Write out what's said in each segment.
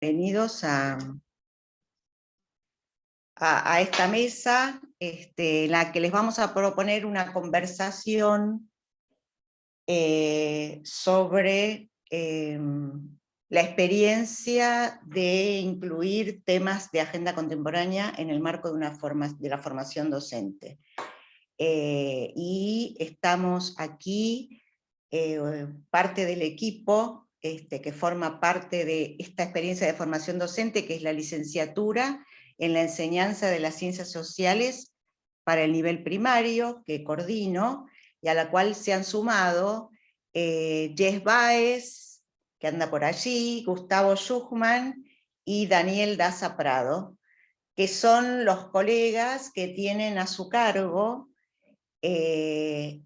Bienvenidos a esta mesa, en la que les vamos a proponer una conversación sobre la experiencia de incluir temas de agenda contemporánea en el marco de la formación docente. Y estamos aquí, parte del equipo que forma parte de esta experiencia de formación docente, que es la licenciatura en la enseñanza de las ciencias sociales para el nivel primario, que coordino, y a la cual se han sumado Jess Báez, que anda por allí, Gustavo Schuchmann y Daniel Daza Prado, que son los colegas que tienen a su cargo el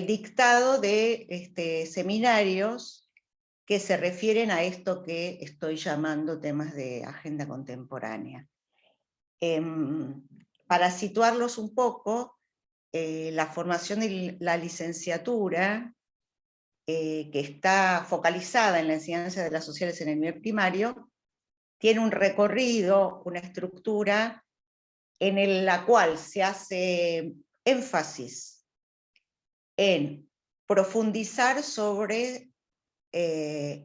dictado de seminarios que se refieren a esto que estoy llamando temas de agenda contemporánea. Para situarlos un poco, la formación de la licenciatura, que está focalizada en la enseñanza de las sociales en el nivel primario, tiene un recorrido, una estructura en la cual se hace énfasis en profundizar sobre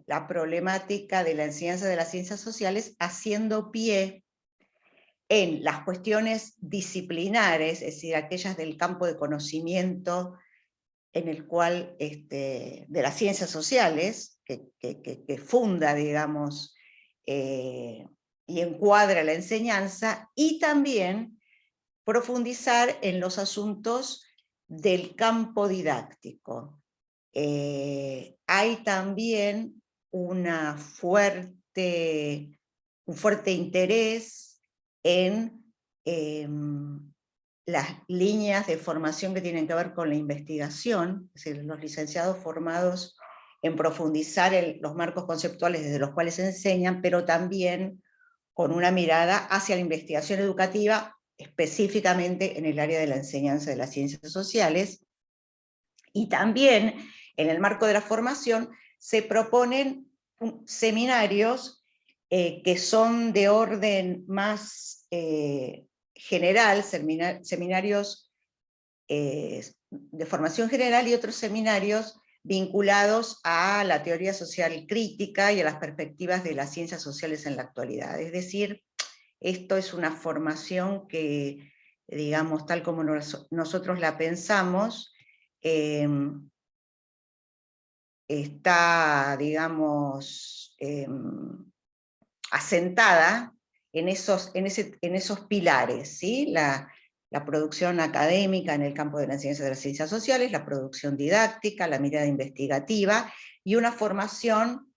la problemática de la enseñanza de las ciencias sociales, haciendo pie en las cuestiones disciplinares, es decir, aquellas del campo de conocimiento en el cual, de las ciencias sociales, que funda, digamos, y encuadra la enseñanza, y también profundizar en los asuntos del campo didáctico. Hay también un fuerte interés en las líneas de formación que tienen que ver con la investigación, es decir, los licenciados formados en profundizar los marcos conceptuales desde los cuales se enseñan, pero también con una mirada hacia la investigación educativa, específicamente en el área de la enseñanza de las ciencias sociales. Y también, en el marco de la formación, se proponen seminarios que son de orden más general, seminarios de formación general, y otros seminarios vinculados a la teoría social crítica y a las perspectivas de las ciencias sociales en la actualidad. Es decir, esto es una formación que, digamos, tal como nosotros la pensamos, está, digamos, asentada en esos pilares, ¿sí? La producción académica en el campo de la ciencia de las ciencias sociales, la producción didáctica, la mirada investigativa, y una formación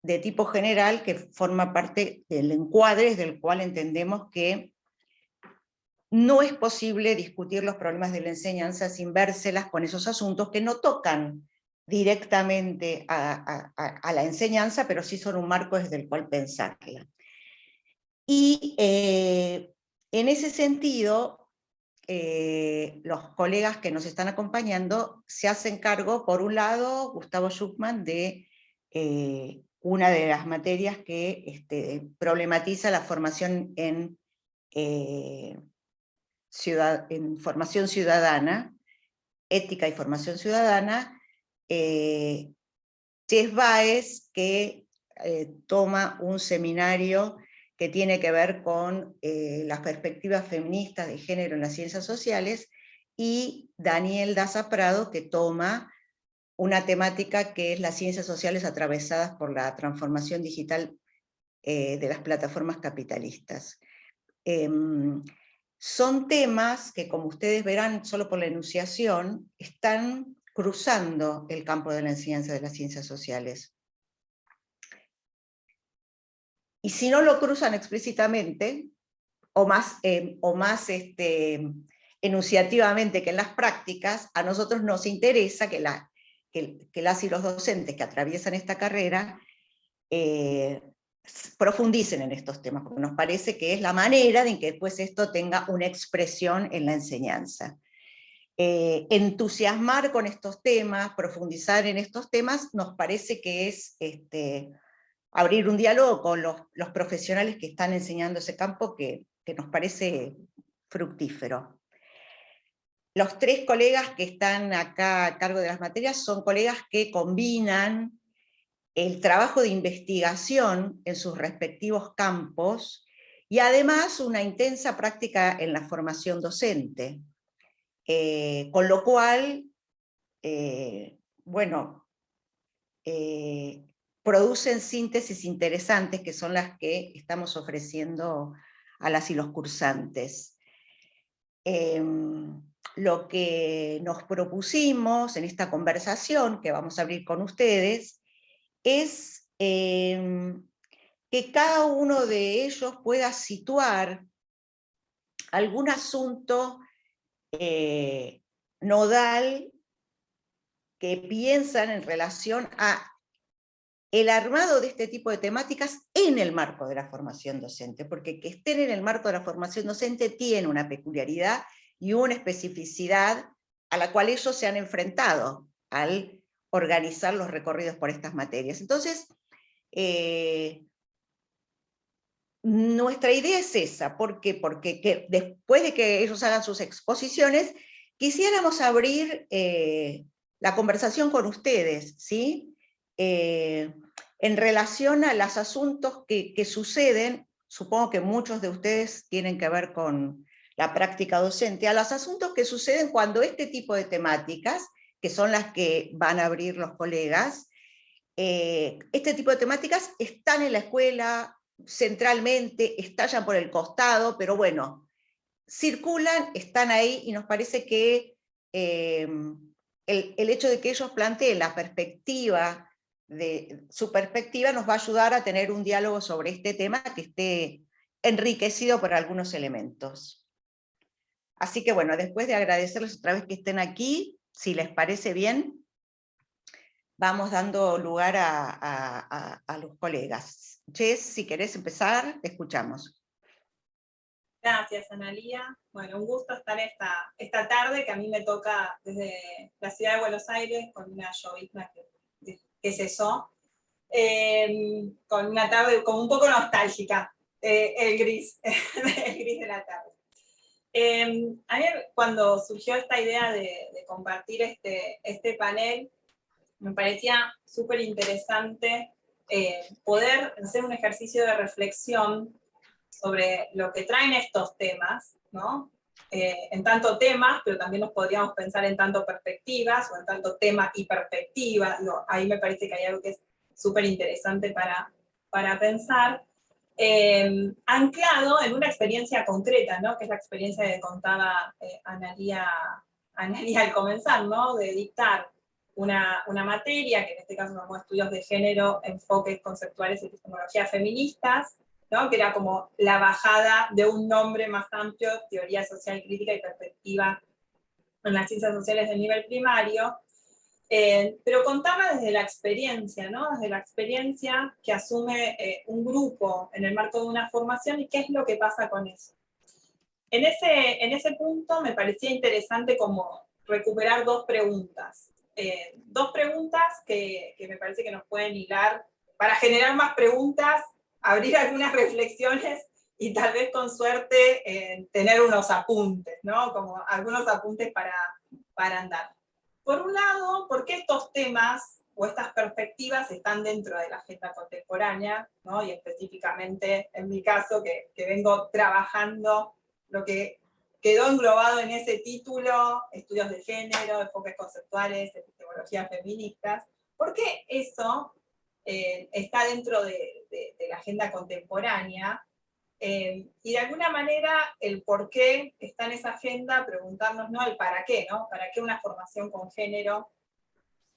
de tipo general que forma parte del encuadre del cual entendemos que no es posible discutir los problemas de la enseñanza sin vérselas con esos asuntos que no tocan directamente a la enseñanza, pero sí son un marco desde el cual pensarla. Y en ese sentido, los colegas que nos están acompañando se hacen cargo, por un lado, Gustavo Schuchmann, de una de las materias que problematiza la formación en formación ciudadana, ética y formación ciudadana. Jess Báez, que toma un seminario que tiene que ver con las perspectivas feministas de género en las ciencias sociales, y Daniel Daza Prado, que toma una temática que es las ciencias sociales atravesadas por la transformación digital de las plataformas capitalistas. Son temas que, como ustedes verán solo por la enunciación, están cruzando el campo de la enseñanza de las ciencias sociales. Y si no lo cruzan explícitamente, o más enunciativamente que en las prácticas, a nosotros nos interesa que las y los docentes que atraviesan esta carrera profundicen en estos temas, porque nos parece que es la manera de que después esto tenga una expresión en la enseñanza. Entusiasmar con estos temas, profundizar en estos temas, nos parece que es abrir un diálogo con los profesionales que están enseñando ese campo que nos parece fructífero. Los 3 colegas que están acá a cargo de las materias son colegas que combinan el trabajo de investigación en sus respectivos campos y además una intensa práctica en la formación docente. Con lo cual, bueno, producen síntesis interesantes que son las que estamos ofreciendo a las y los cursantes. Lo que nos propusimos en esta conversación que vamos a abrir con ustedes es que cada uno de ellos pueda situar algún asunto nodal que piensan en relación a el armado de este tipo de temáticas en el marco de la formación docente, porque que estén en el marco de la formación docente tiene una peculiaridad y una especificidad a la cual ellos se han enfrentado al organizar los recorridos por estas materias. Entonces, nuestra idea es esa. ¿Por qué? Porque después de que ellos hagan sus exposiciones, quisiéramos abrir la conversación con ustedes, ¿sí? En relación a los asuntos que suceden, supongo que muchos de ustedes tienen que ver con la práctica docente, a los asuntos que suceden cuando este tipo de temáticas, que son las que van a abrir los colegas, este tipo de temáticas están en la escuela centralmente, estallan por el costado, pero bueno, circulan, están ahí, y nos parece que el hecho de que ellos planteen la perspectiva, su perspectiva nos va a ayudar a tener un diálogo sobre este tema que esté enriquecido por algunos elementos. Así que bueno, después de agradecerles otra vez que estén aquí, si les parece bien, vamos dando lugar a los colegas. Jess, si querés empezar, te escuchamos. Gracias, Analía. Bueno, un gusto estar esta tarde, que a mí me toca desde la ciudad de Buenos Aires, con una llovizna que cesó, con una tarde como un poco nostálgica, el gris de la tarde. A mí, cuando surgió esta idea de compartir este panel, me parecía súper interesante poder hacer un ejercicio de reflexión sobre lo que traen estos temas, ¿no? En tanto temas, pero también nos podríamos pensar en tanto perspectivas, o en tanto tema y perspectiva. Ahí me parece que hay algo que es súper interesante para pensar, anclado en una experiencia concreta, ¿no? Que es la experiencia que contaba Analía al comenzar, ¿no? De dictar una materia, que en este caso llamamos Estudios de Género, Enfoques Conceptuales y Epistemologías Feministas, ¿no? Que era como la bajada de un nombre más amplio, Teoría Social Crítica y Perspectiva en las Ciencias Sociales de nivel primario, pero contaba desde la experiencia, ¿no? Desde la experiencia que asume un grupo en el marco de una formación y qué es lo que pasa con eso. En ese punto me parecía interesante como recuperar dos preguntas que me parece que nos pueden hilar para generar más preguntas, abrir algunas reflexiones y tal vez con suerte tener unos apuntes, ¿no? Como algunos apuntes para andar. Por un lado, ¿por qué estos temas o estas perspectivas están dentro de la agenda contemporánea, ¿no? Y específicamente en mi caso, que vengo trabajando lo que quedó englobado en ese título, Estudios de Género, Enfoques Conceptuales, Epistemologías Feministas? ¿Por qué eso está dentro de la agenda contemporánea? Y de alguna manera el por qué está en esa agenda, preguntarnos, ¿no?, el para qué, ¿no? ¿Para qué una formación con género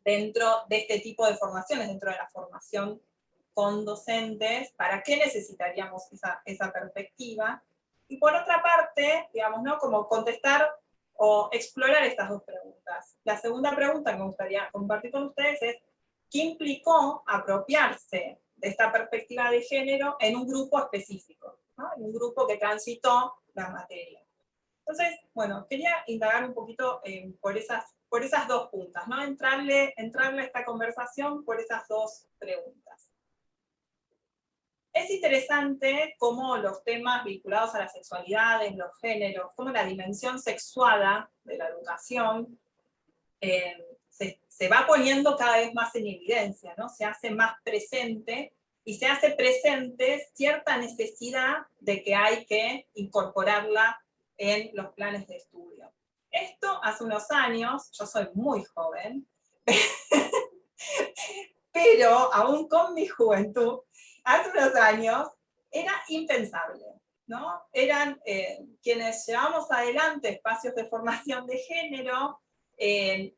dentro de este tipo de formaciones, dentro de la formación con docentes? ¿Para qué necesitaríamos esa perspectiva? Y por otra parte, digamos, ¿no?, como contestar o explorar estas dos preguntas. La segunda pregunta que me gustaría compartir con ustedes es, ¿qué implicó apropiarse de esta perspectiva de género en un grupo específico, ¿no? En un grupo que transitó la materia? Entonces, bueno, quería indagar un poquito por esas dos puntas, ¿no? Entrarle a esta conversación por esas dos preguntas. Es interesante cómo los temas vinculados a las sexualidades, los géneros, cómo la dimensión sexuada de la educación se va poniendo cada vez más en evidencia, ¿no? Se hace más presente, y se hace presente cierta necesidad de que hay que incorporarla en los planes de estudio. Esto hace unos años, yo soy muy joven, pero aún con mi juventud, hace unos años era impensable, ¿no? Eran quienes llevamos adelante espacios de formación de género,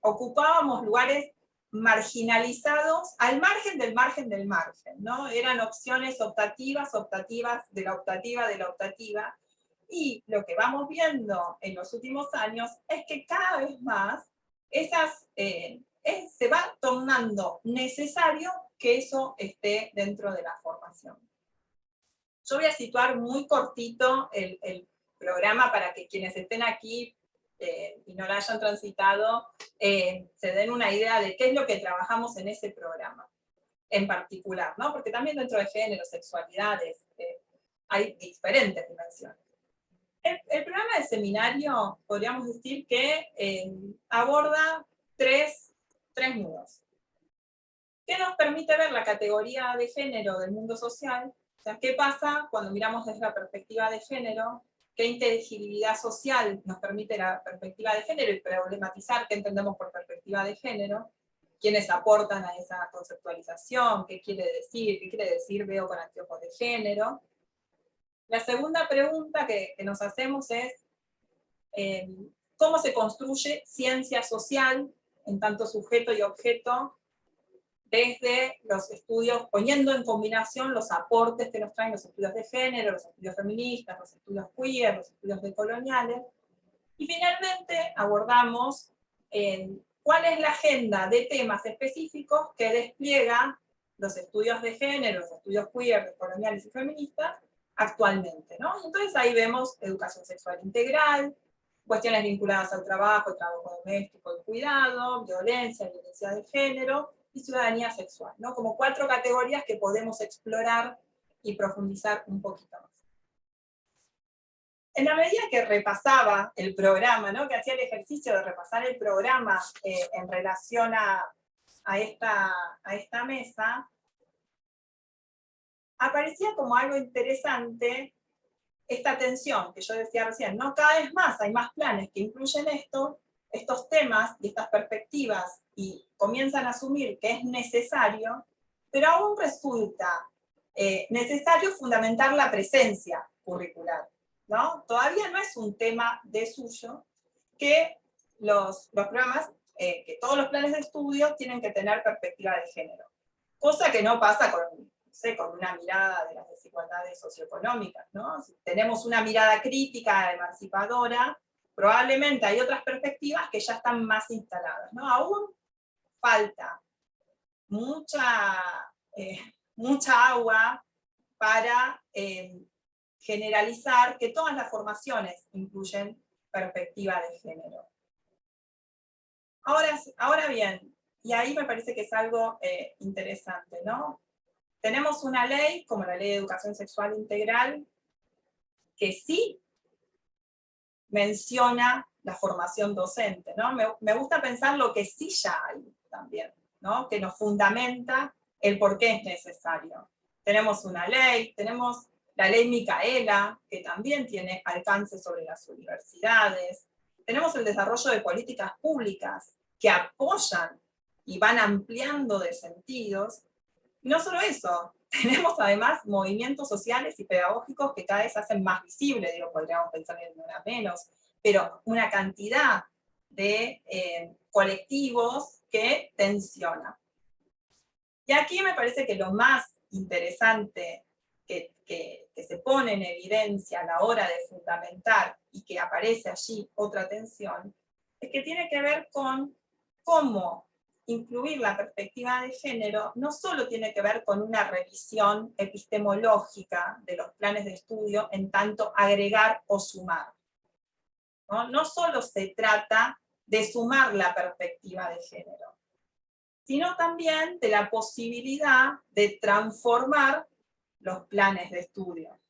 ocupábamos lugares marginalizados al margen del margen del margen, ¿no? Eran opciones optativas, optativas, de la optativa, de la optativa, y lo que vamos viendo en los últimos años es que cada vez más esas, se va tornando necesario que eso esté dentro de la formación. Yo voy a situar muy cortito el programa para que quienes estén aquí y no lo hayan transitado, se den una idea de qué es lo que trabajamos en ese programa en particular, ¿no? Porque también dentro de género, sexualidades, hay diferentes dimensiones. El programa de seminario, podríamos decir que aborda tres nudos. ¿Qué nos permite ver la categoría de género del mundo social? O sea, ¿qué pasa cuando miramos desde la perspectiva de género? ¿Qué inteligibilidad social nos permite la perspectiva de género? Y problematizar qué entendemos por perspectiva de género. ¿Quiénes aportan a esa conceptualización? ¿Qué quiere decir? ¿Qué quiere decir veo con anteojos de género? La segunda pregunta que nos hacemos es ¿cómo se construye ciencia social en tanto sujeto y objeto desde los estudios, poniendo en combinación los aportes que nos traen los estudios de género, los estudios feministas, los estudios queer, los estudios decoloniales? Y finalmente abordamos cuál es la agenda de temas específicos que despliega los estudios de género, los estudios queer, decoloniales y feministas actualmente, ¿no? Y entonces ahí vemos educación sexual integral, cuestiones vinculadas al trabajo doméstico y cuidado, violencia de género, y ciudadanía sexual, ¿no? Como 4 categorías que podemos explorar y profundizar un poquito más. En la medida que repasaba el programa, ¿no? Que hacía el ejercicio de repasar el programa en relación a esta mesa, aparecía como algo interesante esta tensión que yo decía recién, ¿no? Cada vez más hay más planes que incluyen estos temas y estas perspectivas, y comienzan a asumir que es necesario, pero aún resulta necesario fundamentar la presencia curricular, ¿no? Todavía no es un tema de suyo que los programas, que todos los planes de estudio tienen que tener perspectiva de género, cosa que no pasa con una mirada de las desigualdades socioeconómicas, ¿no? Si tenemos una mirada crítica, emancipadora, probablemente hay otras perspectivas que ya están más instaladas, ¿no? Aún falta mucha agua para generalizar que todas las formaciones incluyen perspectiva de género. Ahora bien, y ahí me parece que es algo interesante, ¿no? Tenemos una ley, como la Ley de Educación Sexual Integral, que sí menciona la formación docente, ¿no? Me gusta pensar lo que sí ya hay también, ¿no? Que nos fundamenta el por qué es necesario. Tenemos una ley, tenemos la Ley Micaela, que también tiene alcance sobre las universidades. Tenemos el desarrollo de políticas públicas que apoyan y van ampliando de sentidos. Y no solo eso, tenemos además movimientos sociales y pedagógicos que cada vez se hacen más visibles, digo, podríamos pensar en una menos, pero una cantidad de colectivos que tensionan. Y aquí me parece que lo más interesante que se pone en evidencia a la hora de fundamentar, y que aparece allí otra tensión, es que tiene que ver con cómo incluir la perspectiva de género no solo tiene que ver con una revisión epistemológica de los planes de estudio en tanto agregar o sumar. No solo se trata de sumar la perspectiva de género, sino también de la posibilidad de transformar los planes de estudio.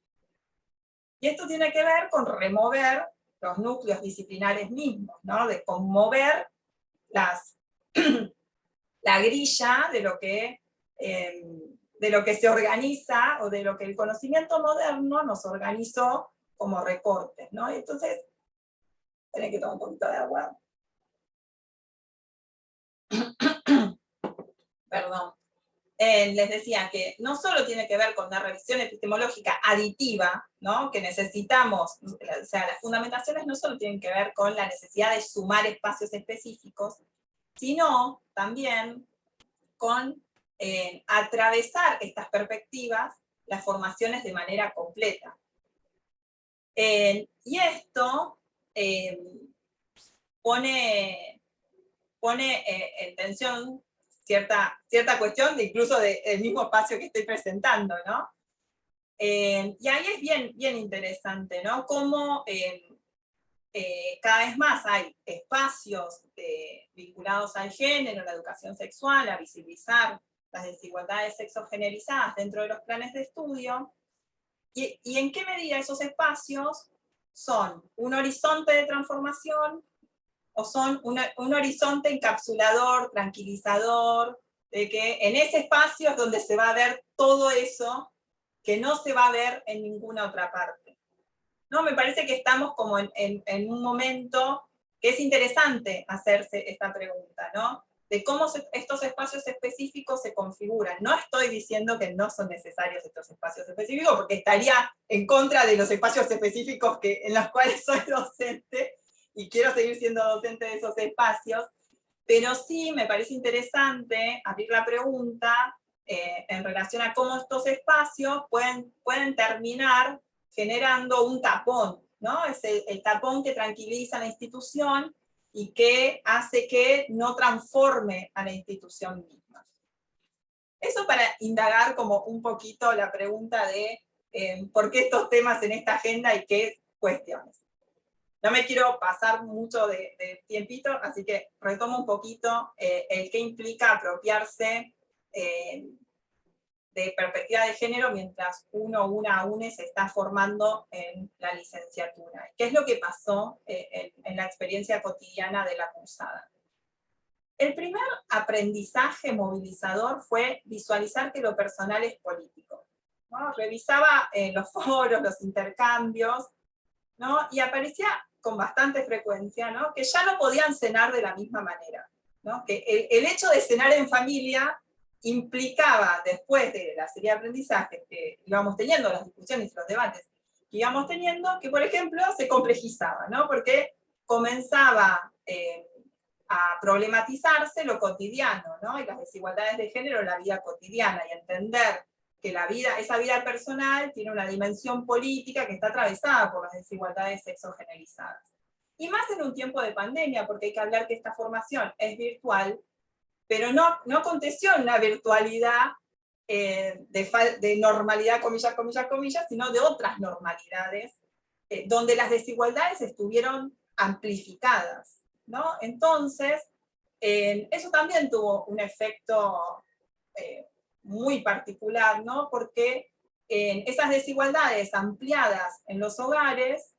Y esto tiene que ver con remover los núcleos disciplinares mismos, ¿no? De conmover la grilla de lo que se organiza, o de lo que el conocimiento moderno nos organizó como recortes, ¿no? Y entonces, tenés que tomar un poquito de agua. Perdón. Les decía que no solo tiene que ver con una revisión epistemológica aditiva, ¿no? Que necesitamos, o sea, las fundamentaciones no solo tienen que ver con la necesidad de sumar espacios específicos, sino también con atravesar estas perspectivas, las formaciones de manera completa. Y esto pone en tensión cierta cuestión incluso del mismo espacio que estoy presentando, ¿no? Y ahí es bien interesante, ¿no? Cómo cada vez más hay espacios vinculados al género, la educación sexual, a visibilizar las desigualdades sexogenerizadas dentro de los planes de estudio, y en qué medida esos espacios son un horizonte de transformación, o son un horizonte encapsulador, tranquilizador, de que en ese espacio es donde se va a ver todo eso que no se va a ver en ninguna otra parte. ¿No? Me parece que estamos como en un momento que es interesante hacerse esta pregunta, ¿no? De cómo estos espacios específicos se configuran. No estoy diciendo que no son necesarios estos espacios específicos, porque estaría en contra de los espacios específicos en los cuales soy docente, y quiero seguir siendo docente de esos espacios, pero sí me parece interesante abrir la pregunta en relación a cómo estos espacios pueden terminar generando un tapón, ¿no? Es el tapón que tranquiliza a la institución y que hace que no transforme a la institución misma. Eso para indagar como un poquito la pregunta de por qué estos temas en esta agenda y qué cuestiones. No me quiero pasar mucho de tiempito, así que retomo un poquito el qué implica apropiarse de perspectiva de género mientras una se está formando en la licenciatura. ¿Qué es lo que pasó en la experiencia cotidiana de la cursada? El primer aprendizaje movilizador fue visualizar que lo personal es político, ¿no? Revisaba los foros, los intercambios, ¿no? Y aparecía con bastante frecuencia, ¿no? Que ya no podían cenar de la misma manera, ¿no? Que el hecho de cenar en familia implicaba, después de la serie de aprendizajes que íbamos teniendo, las discusiones y los debates que íbamos teniendo, que por ejemplo se complejizaba, ¿no? Porque comenzaba a problematizarse lo cotidiano, ¿no? Y las desigualdades de género en la vida cotidiana, y entender que esa vida personal tiene una dimensión política que está atravesada por las desigualdades sexogenerizadas. Y más en un tiempo de pandemia, porque hay que hablar que esta formación es virtual, pero no aconteció en una virtualidad de normalidad, comillas, comillas, comillas, sino de otras normalidades, donde las desigualdades estuvieron amplificadas, ¿no? Entonces, eso también tuvo un efecto muy particular, ¿no? Porque esas desigualdades ampliadas en los hogares,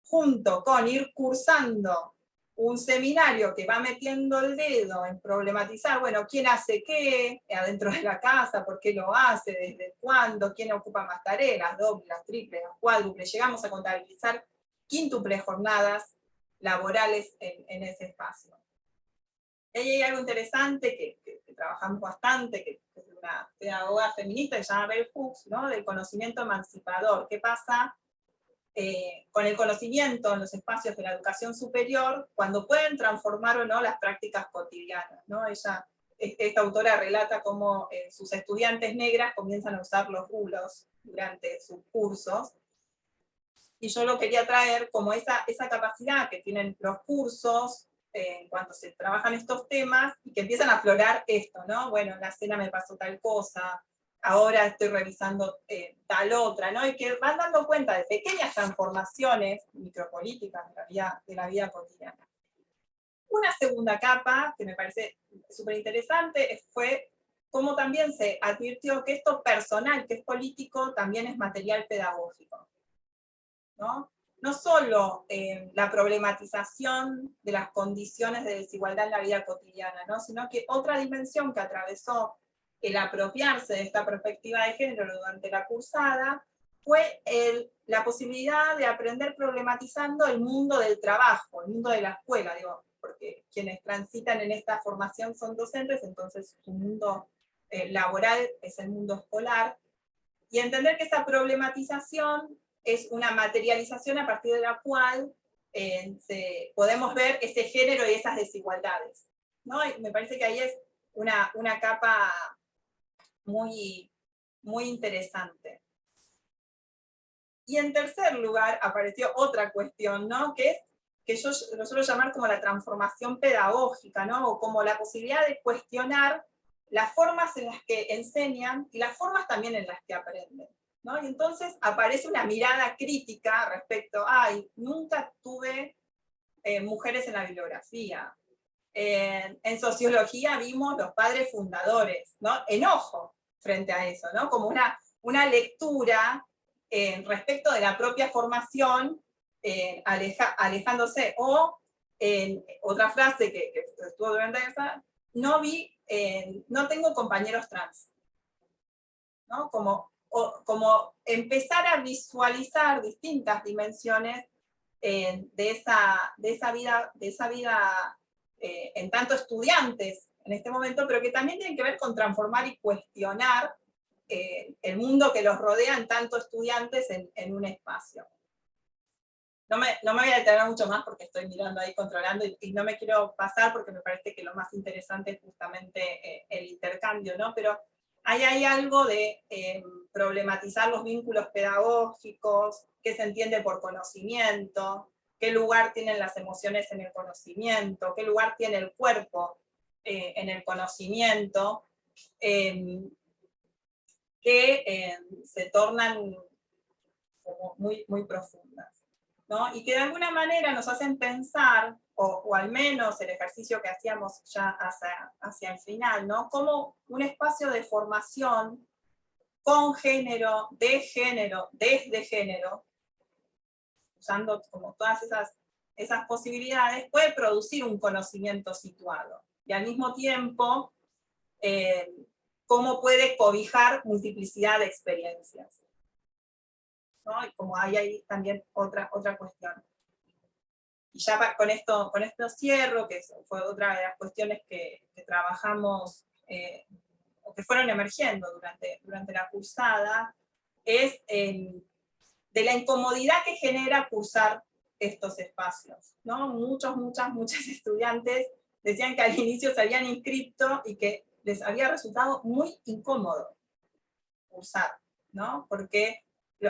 junto con ir cursando un seminario que va metiendo el dedo en problematizar, bueno, quién hace qué adentro de la casa, por qué lo hace, desde cuándo, quién ocupa más tareas, las dobles, las triples, las cuádruples, llegamos a contabilizar quíntuples jornadas laborales en ese espacio. Y ahí hay algo interesante que trabajamos bastante, que es una pedagoga feminista que se llama Bell Hooks, ¿no? Del conocimiento emancipador. ¿Qué pasa con el conocimiento en los espacios de la educación superior cuando pueden transformar o no las prácticas cotidianas, ¿no? Esta autora relata cómo sus estudiantes negras comienzan a usar los rulos durante sus cursos, y yo lo quería traer como esa capacidad que tienen los cursos en cuanto se trabajan estos temas, y que empiezan a aflorar esto, ¿no? Bueno, en la cena me pasó tal cosa, ahora estoy revisando tal otra, ¿no? Y que van dando cuenta de pequeñas transformaciones micropolíticas de la vida cotidiana. Una segunda capa, que me parece súper interesante, fue cómo también se advirtió que esto personal, que es político, también es material pedagógico, ¿no? No solo la problematización de las condiciones de desigualdad en la vida cotidiana, ¿no? Sino que otra dimensión que atravesó el apropiarse de esta perspectiva de género durante la cursada fue la posibilidad de aprender problematizando el mundo del trabajo, el mundo de la escuela, digo, porque quienes transitan en esta formación son docentes, entonces su mundo laboral es el mundo escolar, y entender que esa problematización es una materialización a partir de la cual podemos ver ese género y esas desigualdades, ¿no? Y me parece que ahí es una capa muy, muy interesante. Y en tercer lugar apareció otra cuestión, ¿no? Que es que yo lo suelo llamar como la transformación pedagógica, ¿no? O como la posibilidad de cuestionar las formas en las que enseñan y las formas también en las que aprenden, ¿no? Y entonces aparece una mirada crítica respecto, ay, nunca tuve mujeres en la bibliografía. En sociología vimos los padres fundadores, ¿no? Enojo frente a eso, ¿no? Como una lectura respecto de la propia formación, alejándose, o otra frase que estuvo durante esa, no tengo compañeros trans, ¿no? Como empezar a visualizar distintas dimensiones de esa vida en tanto estudiantes en este momento, pero que también tienen que ver con transformar y cuestionar el mundo que los rodea en tanto estudiantes en un espacio. No me voy a detener mucho más porque estoy mirando ahí, controlando, y no me quiero pasar porque me parece que lo más interesante es justamente el intercambio, ¿no? Pero ahí hay algo de problematizar los vínculos pedagógicos, qué se entiende por conocimiento, qué lugar tienen las emociones en el conocimiento, qué lugar tiene el cuerpo en el conocimiento, que se tornan como muy, muy profundas, ¿no? Y que de alguna manera nos hacen pensar, o al menos el ejercicio que hacíamos ya hacia el final, ¿no? Como un espacio de formación con género, desde género, usando como todas esas posibilidades, puede producir un conocimiento situado. Y al mismo tiempo, cómo puede cobijar multiplicidad de experiencias, ¿no? Y como hay ahí también otra cuestión. Y ya con esto cierro, que fue otra de las cuestiones que trabajamos, o que fueron emergiendo durante la cursada, es de la incomodidad que genera cursar estos espacios, ¿no? Muchas estudiantes decían que al inicio se habían inscrito y que les había resultado muy incómodo cursar, ¿no? Porque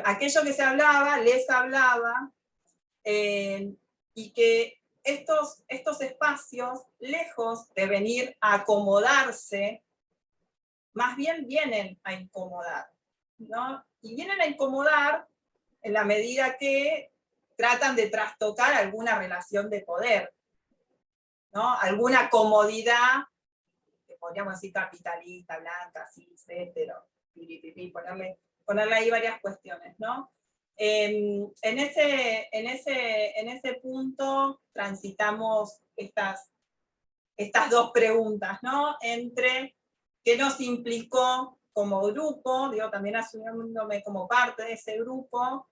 aquello que se hablaba, les hablaba, y que estos espacios, lejos de venir a acomodarse, más bien vienen a incomodar, ¿no? Y vienen a incomodar en la medida que tratan de trastocar alguna relación de poder, ¿no? Alguna comodidad, que podríamos decir capitalista, blanca, cis, hetero, ponerle ahí varias cuestiones, ¿no? En ese punto transitamos estas dos preguntas, ¿no? Entre qué nos implicó como grupo, digo, también asumiéndome como parte de ese grupo,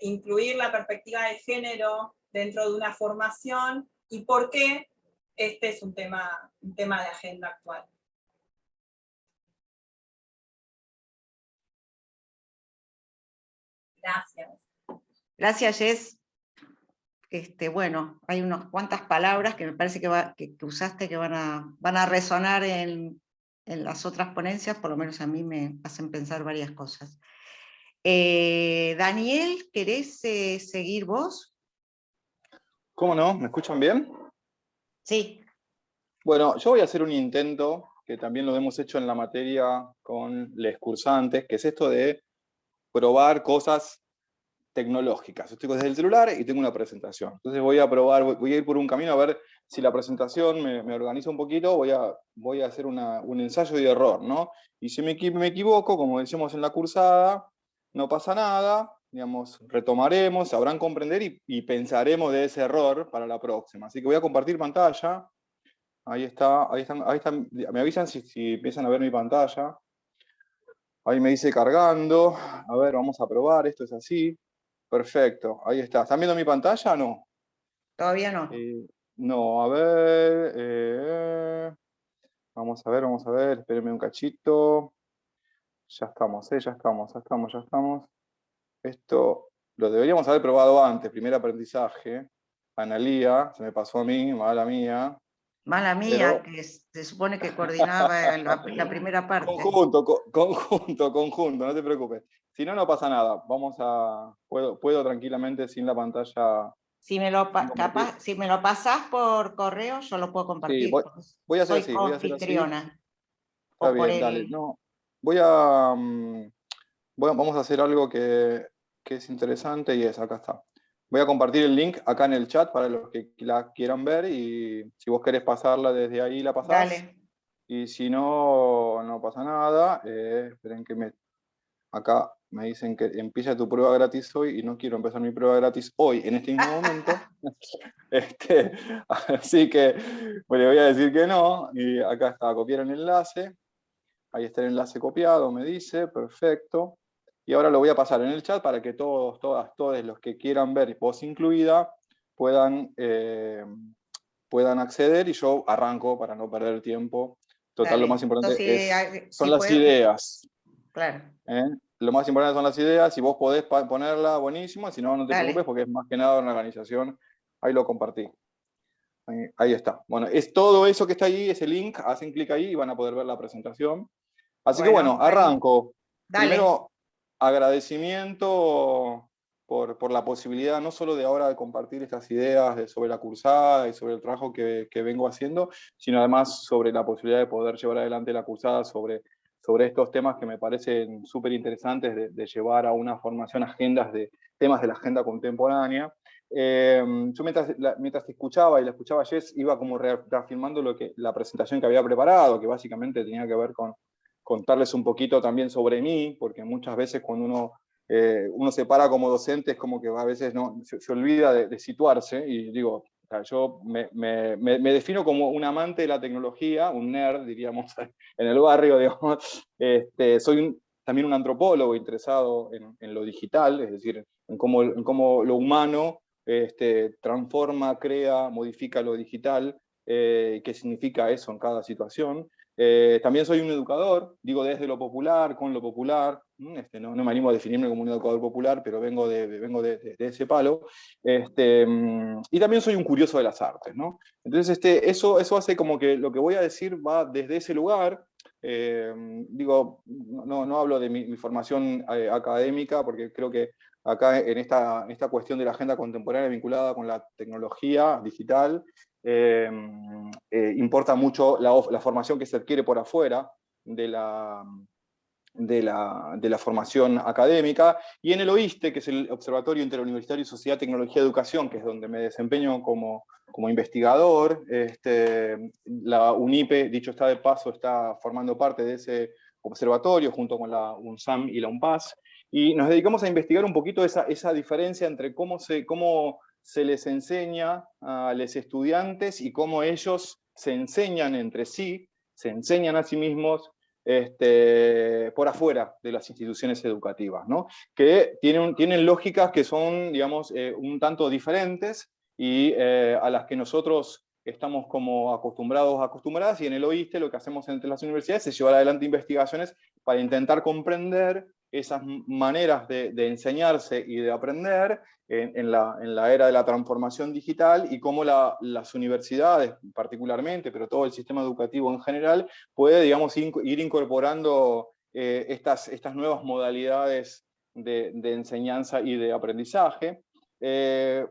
incluir la perspectiva de género dentro de una formación, y por qué este es un tema de agenda actual. Gracias. Gracias, Jess. Bueno, hay unas cuantas palabras que me parece que usaste que van a resonar en las otras ponencias, por lo menos a mí me hacen pensar varias cosas. Daniel, ¿querés seguir vos? ¿Cómo no? ¿Me escuchan bien? Sí. Bueno, yo voy a hacer un intento, que también lo hemos hecho en la materia con los cursantes, que es esto de probar cosas tecnológicas. Estoy desde el celular y tengo una presentación. Entonces voy a ir por un camino a ver si la presentación me organiza un poquito, voy a hacer un ensayo y error, ¿no? Y si me equivoco, como decíamos en la cursada, no pasa nada, digamos, retomaremos, sabrán comprender y pensaremos de ese error para la próxima. Así que voy a compartir pantalla. Ahí está, ahí están. Me avisan si empiezan a ver mi pantalla. Ahí me dice cargando. A ver, vamos a probar, esto es así. Perfecto, ahí está. ¿Están viendo mi pantalla o no? Todavía no. No, a ver. Vamos a ver, espérenme un cachito. Ya estamos, ya estamos. Esto lo deberíamos haber probado antes, primer aprendizaje. Analía, se me pasó a mí, mala mía. Mala mía, que se supone que coordinaba la primera parte. Conjunto, no te preocupes. Si no, no pasa nada. Puedo tranquilamente sin la pantalla. Si me lo pasás por correo, yo lo puedo compartir. Sí, voy a hacer soy así, voy a hacer así. Está bien, dale. No, vamos a hacer algo que es interesante y acá está. Voy a compartir el link acá en el chat para los que la quieran ver y si vos querés pasarla desde ahí la pasás. Dale. Y si no, no pasa nada. Esperen que acá me dicen que empieza tu prueba gratis hoy y no quiero empezar mi prueba gratis hoy, en este mismo momento. Así que le voy a decir que no. Y acá está, copiar el enlace. Ahí está el enlace copiado, me dice, perfecto. Y ahora lo voy a pasar en el chat para que todos los que quieran ver, vos incluida, puedan acceder y yo arranco para no perder tiempo. Total, Dale. Lo más importante Entonces, son las ideas. Claro. Lo más importante son las ideas. Si vos podés ponerla, buenísimo. Si no, no te preocupes porque es más que nada una organización. Ahí lo compartí. Ahí está. Bueno, es todo eso que está ahí, ese link, hacen clic ahí y van a poder ver la presentación. Así que bueno, arranco. Dale. Primero, agradecimiento por la posibilidad no solo de ahora de compartir estas ideas sobre la cursada y sobre el trabajo que vengo haciendo, sino además sobre la posibilidad de poder llevar adelante la cursada sobre estos temas que me parecen súper interesantes de llevar a una formación agendas de temas de la agenda contemporánea. Yo mientras te escuchaba y la escuchaba a Jess, iba como reafirmando la presentación que había preparado, que básicamente tenía que ver con contarles un poquito también sobre mí, porque muchas veces cuando uno se para como docente es como que a veces se olvida de situarse, y digo, o sea, yo me defino como un amante de la tecnología, un nerd, diríamos, en el barrio, digamos. Soy también un antropólogo interesado en lo digital, es decir, en cómo lo humano transforma, crea, modifica lo digital, qué significa eso en cada situación. También soy un educador, digo desde lo popular, con lo popular. No me animo a definirme como un educador popular, pero vengo de ese palo. Y también soy un curioso de las artes, ¿no? Entonces eso hace como que lo que voy a decir va desde ese lugar. Digo, no hablo de mi formación académica, porque creo que acá en esta cuestión de la agenda contemporánea vinculada con la tecnología digital, importa mucho la formación que se adquiere por afuera de la formación académica, y en el OISTE, que es el Observatorio Interuniversitario Sociedad, Tecnología y Educación, que es donde me desempeño como investigador. La UNIPE, dicho está de paso, está formando parte de ese observatorio junto con la UNSAM y la UNPAS, y nos dedicamos a investigar un poquito esa diferencia entre cómo se les enseña a los estudiantes y cómo ellos se enseñan entre sí, se enseñan a sí mismos por afuera de las instituciones educativas, ¿no? Que tienen lógicas que son, digamos, un tanto diferentes y a las que nosotros estamos como acostumbradas, y en el OISTE lo que hacemos entre las universidades es llevar adelante investigaciones para intentar comprender esas maneras de enseñarse y de aprender en la era de la transformación digital, y cómo las universidades particularmente, pero todo el sistema educativo en general, puede, digamos, ir incorporando estas nuevas modalidades de enseñanza y de aprendizaje.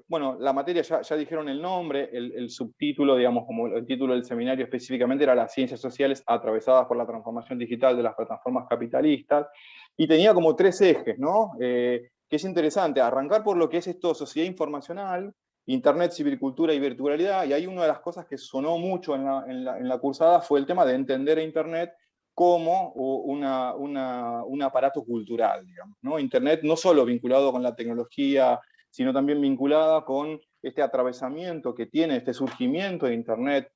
Bueno, la materia, ya dijeron el nombre, el subtítulo, digamos, como el título del seminario específicamente era las ciencias sociales atravesadas por la transformación digital de las plataformas capitalistas, y tenía como 3 ejes, ¿no? Que es interesante, arrancar por lo que es esto sociedad informacional, Internet, cibercultura y virtualidad, y ahí una de las cosas que sonó mucho en la cursada fue el tema de entender a Internet como un aparato cultural, digamos, ¿no? Internet no solo vinculado con la tecnología, sino también vinculada con este atravesamiento que tiene, este surgimiento de Internet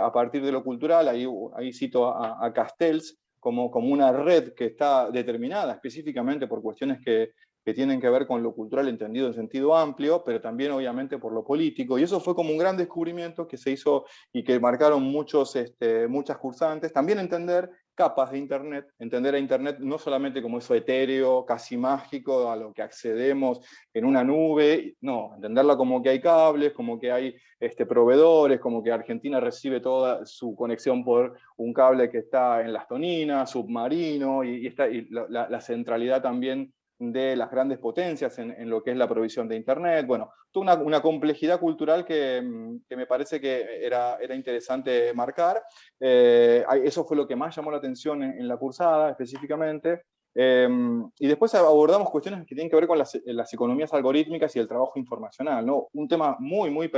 a partir de lo cultural. Ahí cito a Castells como una red que está determinada específicamente por cuestiones que tienen que ver con lo cultural entendido en sentido amplio, pero también obviamente por lo político, y eso fue como un gran descubrimiento que se hizo y que marcaron muchas cursantes. También entender capas de Internet, entender a Internet no solamente como eso etéreo, casi mágico, a lo que accedemos en una nube, no, entenderla como que hay cables, como que hay proveedores, como que Argentina recibe toda su conexión por un cable que está en las Toninas, submarino, y la centralidad también de las grandes potencias en lo que es la provisión de Internet. Bueno, toda una complejidad cultural que me parece que era interesante marcar. Eso fue lo que más llamó la atención en la cursada específicamente. Y después abordamos cuestiones que tienen que ver con las economías algorítmicas y el trabajo informacional, ¿no? Un tema muy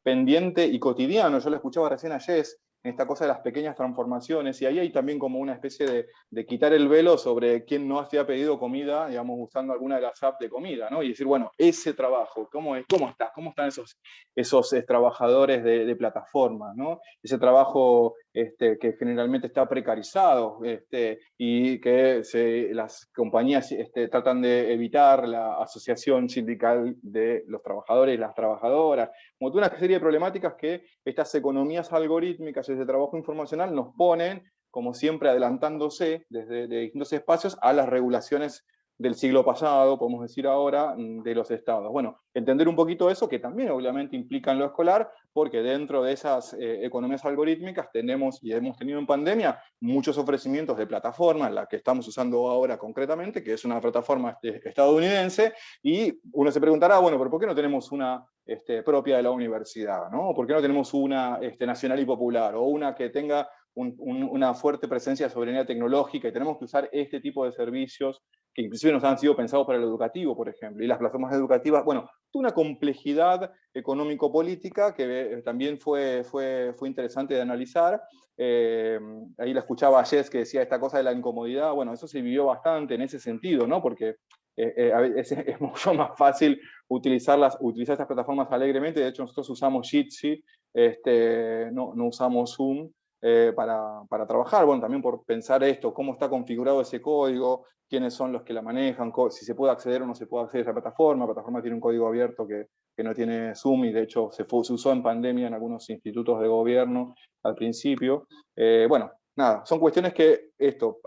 pendiente y cotidiano. Yo lo escuchaba recién a Jess, en esta cosa de las pequeñas transformaciones, y ahí hay también como una especie de quitar el velo sobre quién no había pedido comida, digamos, usando alguna de las apps de comida, ¿no? Y decir, bueno, ese trabajo, ¿cómo está? ¿Cómo están esos trabajadores de plataformas, ¿no? Ese trabajo que generalmente está precarizado, y que las compañías tratan de evitar la asociación sindical de los trabajadores y las trabajadoras, como toda una serie de problemáticas que estas economías algorítmicas y ese trabajo informacional nos ponen, como siempre, adelantándose desde distintos espacios a las regulaciones del siglo pasado, podemos decir ahora, de los estados. Bueno, entender un poquito eso, que también obviamente implica en lo escolar, porque dentro de esas economías algorítmicas tenemos, y hemos tenido en pandemia, muchos ofrecimientos de plataformas, la que estamos usando ahora concretamente, que es una plataforma estadounidense, y uno se preguntará, bueno, ¿pero por qué no tenemos una propia de la universidad, ¿no? ¿Por qué no tenemos una nacional y popular, o una que tenga una fuerte presencia de soberanía tecnológica, y tenemos que usar este tipo de servicios que inclusive nos han sido pensados para el educativo, por ejemplo, y las plataformas educativas? Bueno, toda una complejidad económico-política que también fue interesante de analizar. Ahí la escuchaba a Jess que decía esta cosa de la incomodidad. Bueno, eso se vivió bastante en ese sentido, ¿no? Porque es mucho más fácil utilizar estas plataformas alegremente. De hecho, nosotros usamos Jitsi, no usamos Zoom para trabajar. Bueno, también por pensar esto, cómo está configurado ese código, quiénes son los que la manejan, si se puede acceder o no se puede acceder a esa plataforma. La plataforma tiene un código abierto que no tiene Zoom, y de hecho se usó en pandemia en algunos institutos de gobierno al principio. Bueno, nada, son cuestiones que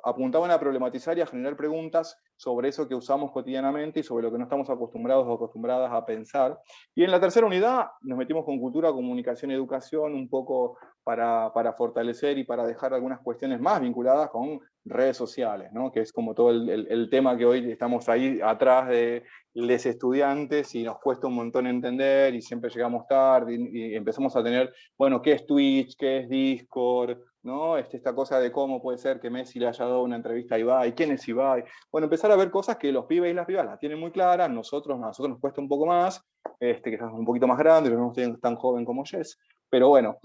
apuntaban a problematizar y a generar preguntas sobre eso que usamos cotidianamente y sobre lo que no estamos acostumbrados o acostumbradas a pensar. Y en la tercera unidad nos metimos con cultura, comunicación y educación, un poco para fortalecer y para dejar algunas cuestiones más vinculadas con redes sociales, ¿no? Que es como todo el tema que hoy estamos ahí atrás de los estudiantes y nos cuesta un montón entender y siempre llegamos tarde y empezamos a tener, bueno, ¿qué es Twitch? ¿Qué es Discord? ¿No? Esta cosa de cómo puede ser que Messi le haya dado una entrevista a Ibai, quién es Ibai. Bueno, empezar a ver cosas que los pibes y las pibas las tienen muy claras, a nosotros nos cuesta un poco más, que estamos un poquito más grandes, no somos tan joven como Jess, pero bueno,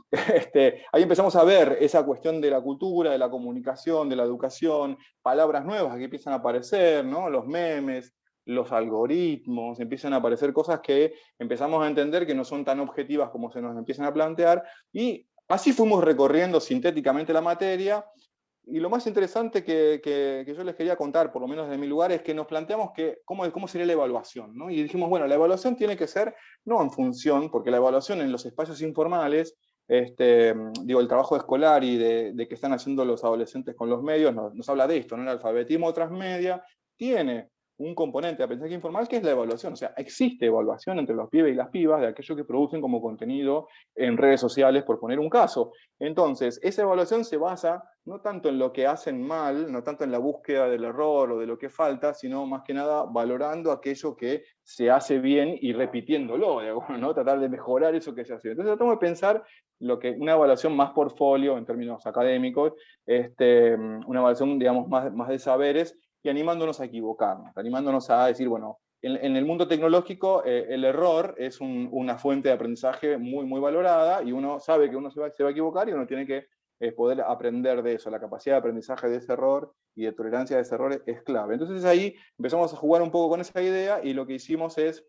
ahí empezamos a ver esa cuestión de la cultura, de la comunicación, de la educación, palabras nuevas que empiezan a aparecer, ¿no? Los memes, los algoritmos, empiezan a aparecer cosas que empezamos a entender que no son tan objetivas como se nos empiezan a plantear, y así fuimos recorriendo sintéticamente la materia. Y lo más interesante que yo les quería contar, por lo menos desde mi lugar, es que nos planteamos cómo sería la evaluación, ¿no? Y dijimos, bueno, la evaluación tiene que ser no en función, porque la evaluación en los espacios informales, el trabajo escolar y de qué están haciendo los adolescentes con los medios, nos habla de esto, ¿no? El alfabetismo transmedia tiene un componente de aprendizaje informal que es la evaluación. O sea, existe evaluación entre los pibes y las pibas de aquello que producen como contenido en redes sociales, por poner un caso. Entonces, esa evaluación se basa no tanto en lo que hacen mal, no tanto en la búsqueda del error o de lo que falta, sino más que nada valorando aquello que se hace bien y repitiéndolo, ¿no? Tratar de mejorar eso que se hace bien. Entonces tratamos de pensar una evaluación más portfolio en términos académicos, una evaluación, digamos, más de saberes, y animándonos a equivocarnos, animándonos a decir, bueno, en el mundo tecnológico el error es una fuente de aprendizaje muy, muy valorada, y uno sabe que uno se va a equivocar y uno tiene que poder aprender de eso. La capacidad de aprendizaje de ese error y de tolerancia a ese error es clave. Entonces ahí empezamos a jugar un poco con esa idea, y lo que hicimos es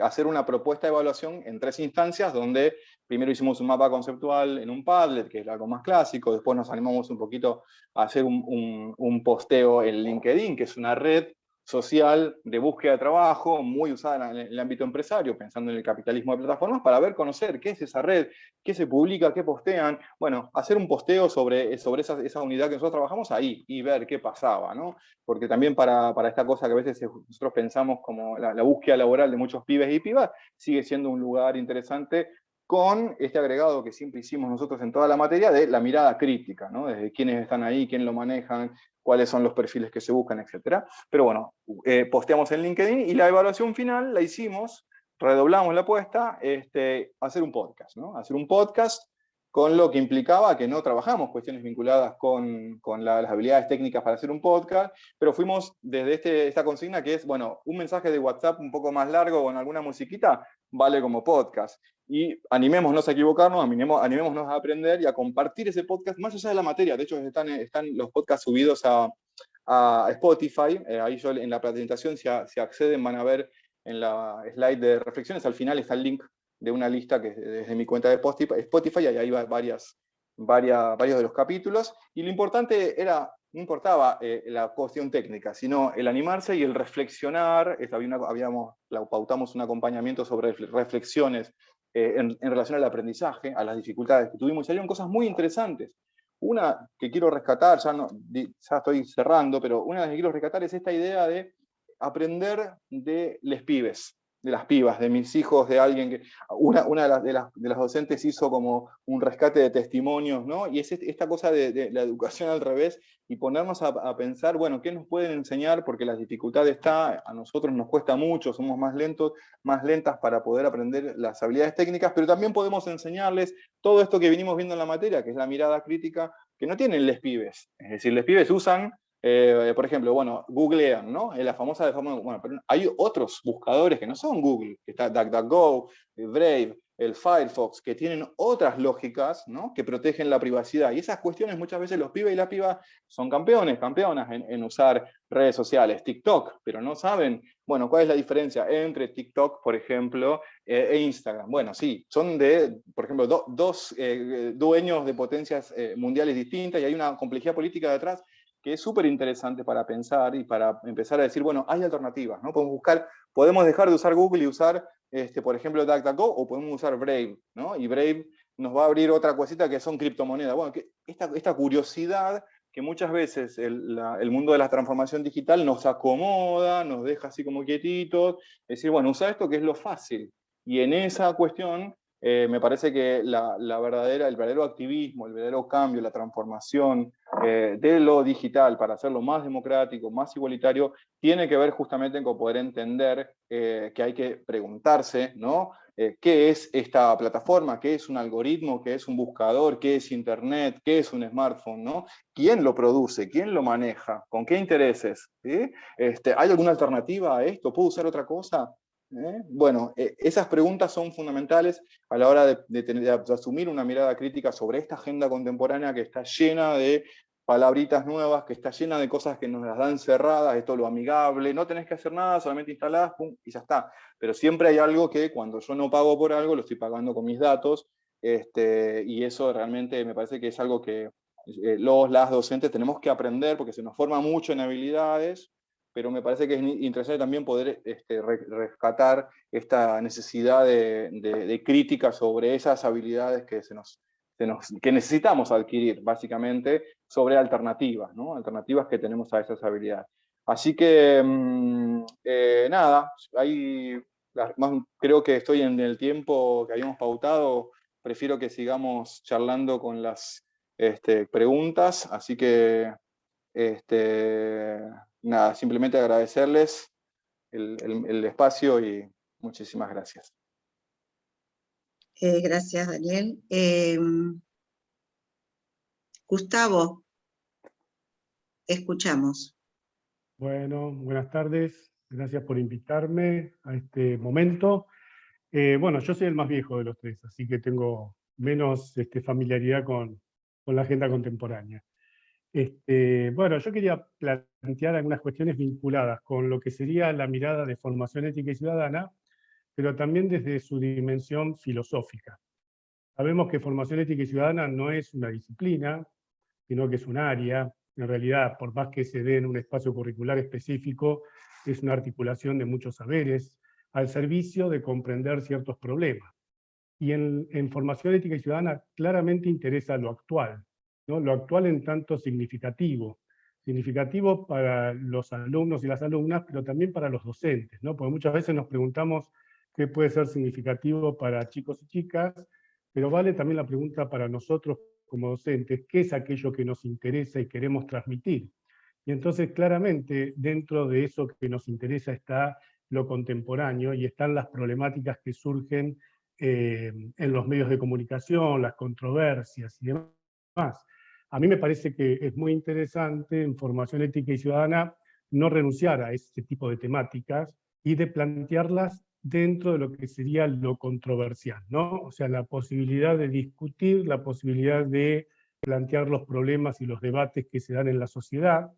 hacer una propuesta de evaluación en 3 instancias, donde primero hicimos un mapa conceptual en un Padlet, que es algo más clásico. Después nos animamos un poquito a hacer un posteo en LinkedIn, que es una red social de búsqueda de trabajo, muy usada en el ámbito empresario, pensando en el capitalismo de plataformas, para conocer qué es esa red, qué se publica, qué postean. Bueno, hacer un posteo sobre esa unidad que nosotros trabajamos ahí, y ver qué pasaba, ¿no? Porque también para esta cosa que a veces nosotros pensamos como la búsqueda laboral de muchos pibes y pibas, sigue siendo un lugar interesante, con este agregado que siempre hicimos nosotros en toda la materia de la mirada crítica, ¿no? Desde quiénes están ahí, quién lo manejan, cuáles son los perfiles que se buscan, etc. Pero bueno, posteamos en LinkedIn, y la evaluación final la hicimos, redoblamos la apuesta, hacer un podcast, ¿no? Hacer un podcast, con lo que implicaba que no trabajamos cuestiones vinculadas con las habilidades técnicas para hacer un podcast, pero fuimos desde esta consigna que es, bueno, un mensaje de WhatsApp un poco más largo con alguna musiquita vale como podcast. Y animémonos a equivocarnos, animémonos a aprender y a compartir ese podcast más allá de la materia. De hecho, están los podcasts subidos a Spotify. Ahí en la presentación, si acceden, van a ver en la slide de reflexiones, al final está el link de una lista que desde mi cuenta de Spotify, y ahí va varios de los capítulos. Y lo importante no importaba la cuestión técnica, sino el animarse y el reflexionar. Pautamos un acompañamiento sobre reflexiones en relación al aprendizaje, a las dificultades que tuvimos, y salieron cosas muy interesantes. Una que quiero rescatar, ya estoy cerrando, pero una de las que quiero rescatar es esta idea de aprender de les pibes, de las pibas, de mis hijos, de alguien que... Una de las docentes hizo como un rescate de testimonios, ¿no? Y es esta cosa de la educación al revés, y ponernos a pensar, bueno, ¿qué nos pueden enseñar? Porque la dificultad está, a nosotros nos cuesta mucho, somos más lentos, más lentas para poder aprender las habilidades técnicas, pero también podemos enseñarles todo esto que venimos viendo en la materia, que es la mirada crítica, que no tienen les pibes. Es decir, les pibes usan... por ejemplo, bueno, googlean, ¿no? La famosa, bueno, pero hay otros buscadores que no son Google, que está DuckDuckGo, Brave, el Firefox, que tienen otras lógicas, ¿no? Que protegen la privacidad. Y esas cuestiones muchas veces los pibes y las pibas son campeonas en usar redes sociales, TikTok, pero no saben, bueno, cuál es la diferencia entre TikTok, por ejemplo, e Instagram. Bueno, sí, son por ejemplo, dos dueños de potencias mundiales distintas, y hay una complejidad política detrás que es súper interesante para pensar y para empezar a decir, bueno, hay alternativas, ¿no? Podemos dejar de usar Google y usar, por ejemplo, DuckDuckGo, o podemos usar Brave, ¿no? Y Brave nos va a abrir otra cosita que son criptomonedas. Bueno, esta curiosidad que muchas veces el mundo de la transformación digital nos acomoda, nos deja así como quietitos, decir, bueno, usa esto que es lo fácil. Y en esa cuestión, me parece que el verdadero activismo, el verdadero cambio, la transformación de lo digital para hacerlo más democrático, más igualitario, tiene que ver justamente con poder entender que hay que preguntarse, ¿no? ¿Qué es esta plataforma? ¿Qué es un algoritmo? ¿Qué es un buscador? ¿Qué es Internet? ¿Qué es un smartphone? ¿No? ¿Quién lo produce? ¿Quién lo maneja? ¿Con qué intereses? ¿Sí? ¿Hay alguna alternativa a esto? ¿Puedo usar otra cosa? Bueno, esas preguntas son fundamentales a la hora de asumir una mirada crítica sobre esta agenda contemporánea que está llena de palabritas nuevas, que está llena de cosas que nos las dan cerradas, esto lo amigable, no tenés que hacer nada, solamente instalás, pum, y ya está. Pero siempre hay algo que cuando yo no pago por algo, lo estoy pagando con mis datos, y eso realmente me parece que es algo que las docentes tenemos que aprender, porque se nos forma mucho en habilidades, pero me parece que es interesante también poder rescatar esta necesidad de crítica sobre esas habilidades que necesitamos adquirir, básicamente, sobre alternativas, ¿no? Alternativas que tenemos a esas habilidades. Así que, nada, ahí creo que estoy en el tiempo que habíamos pautado. Prefiero que sigamos charlando con las preguntas, así que, nada, simplemente agradecerles el espacio, y muchísimas gracias. Gracias, Daniel. Gustavo, escuchamos. Bueno, buenas tardes. Gracias por invitarme a este momento. Bueno, yo soy el más viejo de los tres, así que tengo menos familiaridad con la agenda contemporánea. Bueno, yo quería plantear algunas cuestiones vinculadas con lo que sería la mirada de formación ética y ciudadana, pero también desde su dimensión filosófica. Sabemos que formación ética y ciudadana no es una disciplina, sino que es un área. En realidad, por más que se dé en un espacio curricular específico, es una articulación de muchos saberes al servicio de comprender ciertos problemas. Y en formación ética y ciudadana claramente interesa lo actual, ¿no? Lo actual en tanto significativo. Significativo para los alumnos y las alumnas, pero también para los docentes, ¿no? Porque muchas veces nos preguntamos qué puede ser significativo para chicos y chicas, pero vale también la pregunta para nosotros como docentes, ¿qué es aquello que nos interesa y queremos transmitir? Y entonces claramente dentro de eso que nos interesa está lo contemporáneo y están las problemáticas que surgen en los medios de comunicación, las controversias y demás. A mí me parece que es muy interesante en formación ética y ciudadana no renunciar a ese tipo de temáticas y de plantearlas dentro de lo que sería lo controversial, ¿no? O sea, la posibilidad de discutir, la posibilidad de plantear los problemas y los debates que se dan en la sociedad.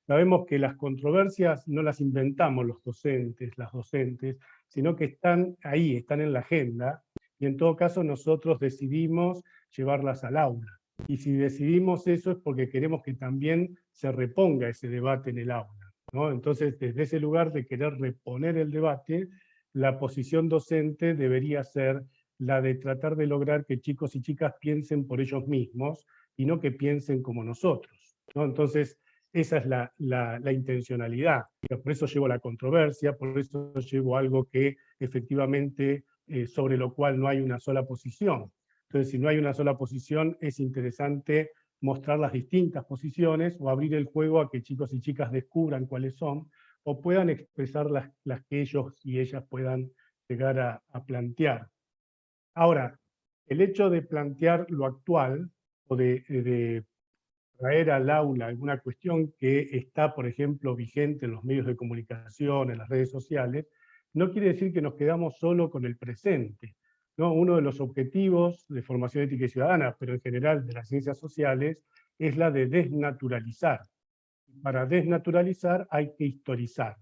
Sabemos que las controversias no las inventamos los docentes, las docentes, sino que están ahí, están en la agenda, y en todo caso nosotros decidimos llevarlas al aula. Y si decidimos eso es porque queremos que también se reponga ese debate en el aula, ¿no? Entonces, desde ese lugar de querer reponer el debate, la posición docente debería ser la de tratar de lograr que chicos y chicas piensen por ellos mismos y no que piensen como nosotros, ¿no? Entonces, esa es la intencionalidad. Por eso llevo la controversia, por eso llevo algo que efectivamente sobre lo cual no hay una sola posición. Entonces, si no hay una sola posición, es interesante mostrar las distintas posiciones o abrir el juego a que chicos y chicas descubran cuáles son o puedan expresar las que ellos y ellas puedan llegar a plantear. Ahora, el hecho de plantear lo actual o de traer al aula alguna cuestión que está, por ejemplo, vigente en los medios de comunicación, en las redes sociales, no quiere decir que nos quedamos solo con el presente, ¿no? Uno de los objetivos de formación ética y ciudadana, pero en general de las ciencias sociales, es la de desnaturalizar. Para desnaturalizar hay que historizar,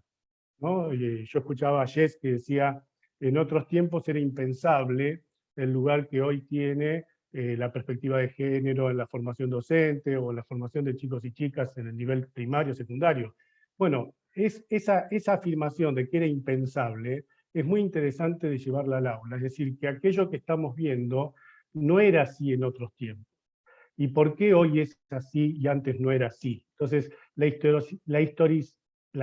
¿no? Yo escuchaba a Jess que decía, en otros tiempos era impensable el lugar que hoy tiene la perspectiva de género en la formación docente o en la formación de chicos y chicas en el nivel primario, secundario. Bueno, esa afirmación de que era impensable es muy interesante de llevarla al aula, es decir, que aquello que estamos viendo no era así en otros tiempos. ¿Y por qué hoy es así y antes no era así? Entonces, la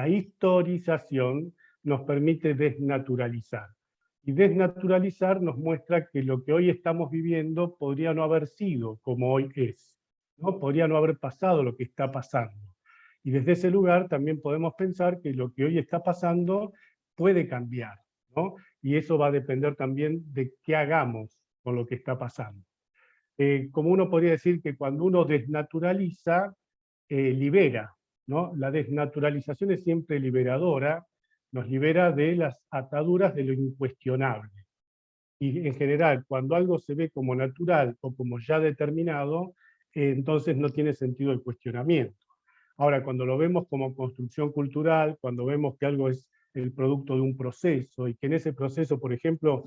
historización nos permite desnaturalizar. Y desnaturalizar nos muestra que lo que hoy estamos viviendo podría no haber sido como hoy es, ¿no? Podría no haber pasado lo que está pasando. Y desde ese lugar también podemos pensar que lo que hoy está pasando puede cambiar, ¿no? Y eso va a depender también de qué hagamos con lo que está pasando. Como uno podría decir que cuando uno desnaturaliza, libera, ¿no? La desnaturalización es siempre liberadora, nos libera de las ataduras de lo incuestionable. Y en general, cuando algo se ve como natural o como ya determinado, entonces no tiene sentido el cuestionamiento. Ahora, cuando lo vemos como construcción cultural, cuando vemos que algo es el producto de un proceso y que en ese proceso, por ejemplo,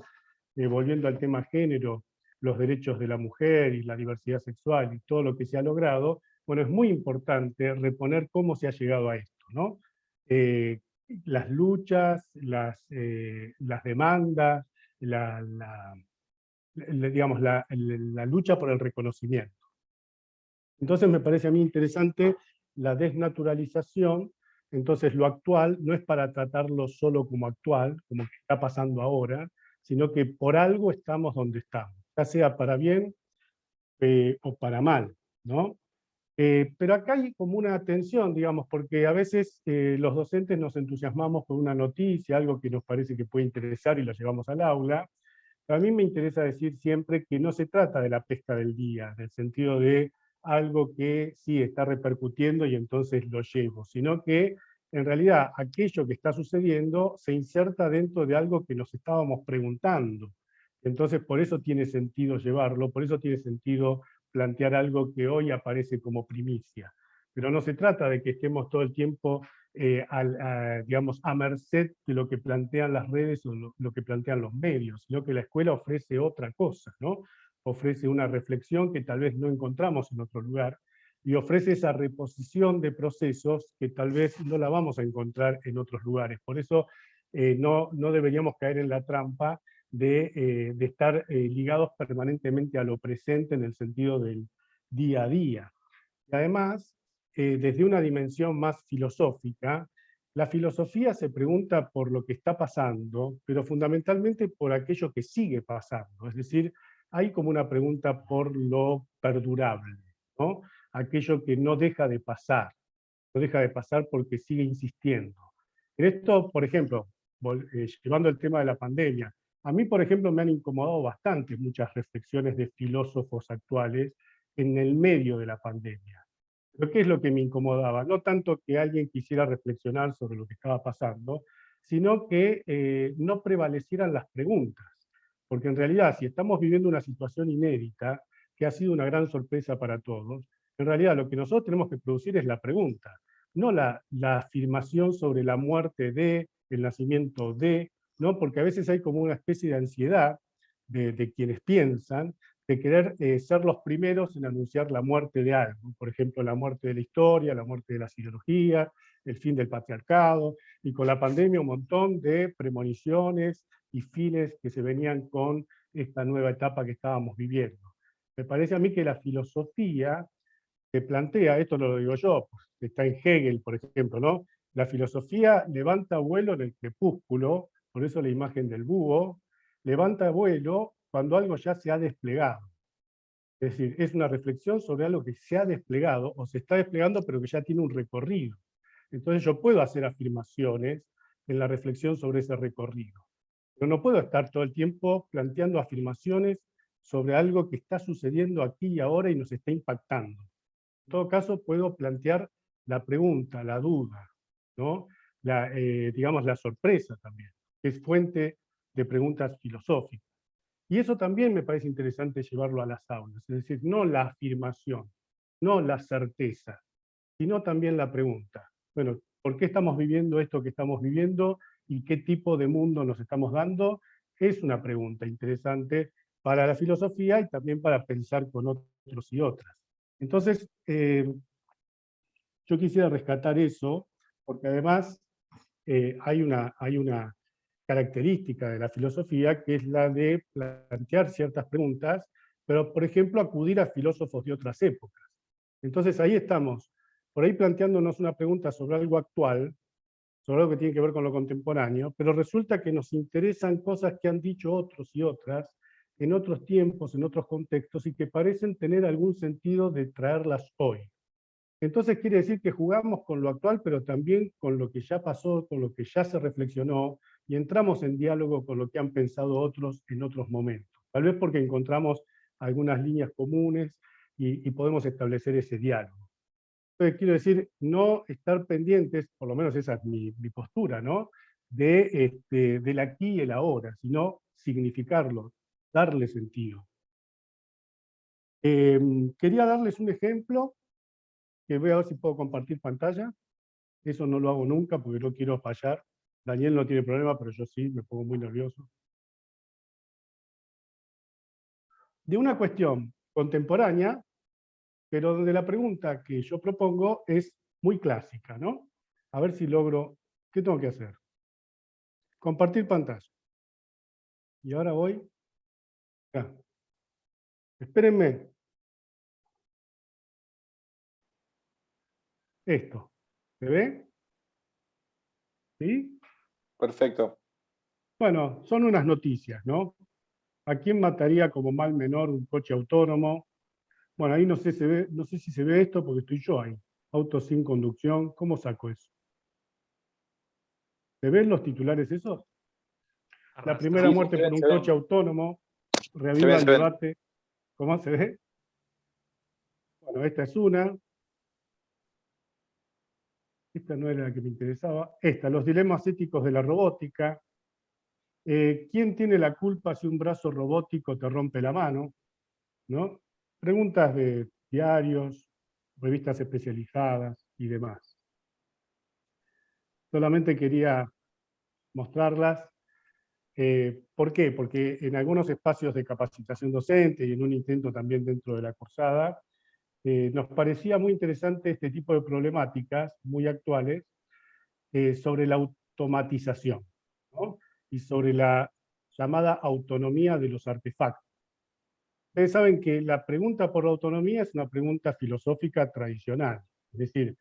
volviendo al tema género, los derechos de la mujer y la diversidad sexual y todo lo que se ha logrado, bueno, es muy importante reponer cómo se ha llegado a esto, ¿no? Las luchas, las demandas, digamos, la lucha por el reconocimiento. Entonces me parece a mí interesante la desnaturalización. Entonces lo actual no es para tratarlo solo como actual, como que está pasando ahora, sino que por algo estamos donde estamos, ya sea para bien o para mal, ¿no? Pero acá hay como una tensión, digamos, porque a veces los docentes nos entusiasmamos con una noticia, algo que nos parece que puede interesar y lo llevamos al aula. A mí me interesa decir siempre que no se trata de la pesca del día, en el sentido de algo que sí está repercutiendo y entonces lo llevo, sino que en realidad aquello que está sucediendo se inserta dentro de algo que nos estábamos preguntando. Entonces, por eso tiene sentido llevarlo, por eso tiene sentido plantear algo que hoy aparece como primicia. Pero no se trata de que estemos todo el tiempo, digamos, a merced de lo que plantean las redes o lo que plantean los medios, sino que la escuela ofrece otra cosa, ¿no? Ofrece una reflexión que tal vez no encontramos en otro lugar, y ofrece esa reposición de procesos que tal vez no la vamos a encontrar en otros lugares. Por eso no deberíamos caer en la trampa de estar ligados permanentemente a lo presente en el sentido del día a día. Y además, desde una dimensión más filosófica, la filosofía se pregunta por lo que está pasando, pero fundamentalmente por aquello que sigue pasando. Es decir, hay como una pregunta por lo perdurable, ¿no? Aquello que no deja de pasar porque sigue insistiendo. En esto, por ejemplo, llevando el tema de la pandemia, a mí, por ejemplo, me han incomodado bastante muchas reflexiones de filósofos actuales en el medio de la pandemia. ¿Pero qué es lo que me incomodaba? No tanto que alguien quisiera reflexionar sobre lo que estaba pasando, sino que no prevalecieran las preguntas. Porque en realidad, si estamos viviendo una situación inédita, que ha sido una gran sorpresa para todos, en realidad lo que nosotros tenemos que producir es la pregunta, no la afirmación sobre la muerte de, el nacimiento de, ¿no? Porque a veces hay como una especie de ansiedad de quienes piensan, de querer ser los primeros en anunciar la muerte de algo. Por ejemplo, la muerte de la historia, la muerte de la ideología, el fin del patriarcado, y con la pandemia un montón de premoniciones y fines que se venían con esta nueva etapa que estábamos viviendo. Me parece a mí que la filosofía que plantea, esto no lo digo yo, pues, está en Hegel, por ejemplo, ¿no? La filosofía levanta vuelo en el crepúsculo, por eso la imagen del búho, levanta vuelo cuando algo ya se ha desplegado. Es decir, es una reflexión sobre algo que se ha desplegado, o se está desplegando, pero que ya tiene un recorrido. Entonces yo puedo hacer afirmaciones en la reflexión sobre ese recorrido. Pero no puedo estar todo el tiempo planteando afirmaciones sobre algo que está sucediendo aquí y ahora y nos está impactando. En todo caso, puedo plantear la pregunta, la duda, ¿no? Digamos, la sorpresa también, que es fuente de preguntas filosóficas. Y eso también me parece interesante llevarlo a las aulas, es decir, no la afirmación, no la certeza, sino también la pregunta. Bueno, ¿por qué estamos viviendo esto que estamos viviendo y qué tipo de mundo nos estamos dando? Es una pregunta interesante para la filosofía y también para pensar con otros y otras. Entonces, yo quisiera rescatar eso, porque además hay una característica de la filosofía que es la de plantear ciertas preguntas, pero por ejemplo acudir a filósofos de otras épocas. Entonces ahí estamos, por ahí planteándonos una pregunta sobre algo actual, sobre algo que tiene que ver con lo contemporáneo, pero resulta que nos interesan cosas que han dicho otros y otras en otros tiempos, en otros contextos, y que parecen tener algún sentido de traerlas hoy. Entonces quiere decir que jugamos con lo actual, pero también con lo que ya pasó, con lo que ya se reflexionó, y entramos en diálogo con lo que han pensado otros en otros momentos. Tal vez porque encontramos algunas líneas comunes y podemos establecer ese diálogo. Entonces quiero decir, no estar pendientes, por lo menos esa es mi postura, ¿no? Del aquí y el ahora, sino significarlo, darle sentido. Quería darles un ejemplo que voy a ver si puedo compartir pantalla. Eso no lo hago nunca porque no quiero fallar. Daniel no tiene problema, pero yo sí, me pongo muy nervioso. De una cuestión contemporánea, pero donde la pregunta que yo propongo es muy clásica, ¿no? A ver si logro... ¿Qué tengo que hacer? Compartir pantalla. Y ahora voy... Acá. Espérenme. Esto. ¿Se ve? ¿Sí? Perfecto. Bueno, son unas noticias, ¿no? ¿A quién mataría como mal menor un coche autónomo? Bueno, ahí no sé si se ve esto porque estoy yo ahí. Auto sin conducción, ¿cómo saco eso? ¿Se ven los titulares esos? La primera Sí, muerte por un coche autónomo reaviva el se ven. debate. ¿Cómo se ve? Bueno, esta es una. esta no era la que me interesaba, esta, los dilemas éticos de la robótica. ¿Quién tiene la culpa si un brazo robótico te rompe la mano? ¿No? Preguntas de diarios, revistas especializadas y demás. Solamente quería mostrarlas. ¿Por qué? Porque en algunos espacios de capacitación docente y en un intento también dentro de la cursada, nos parecía muy interesante este tipo de problemáticas muy actuales sobre la automatización, ¿no? Y sobre la llamada autonomía de los artefactos. Ustedes saben que la pregunta por la autonomía es una pregunta filosófica tradicional, es decir,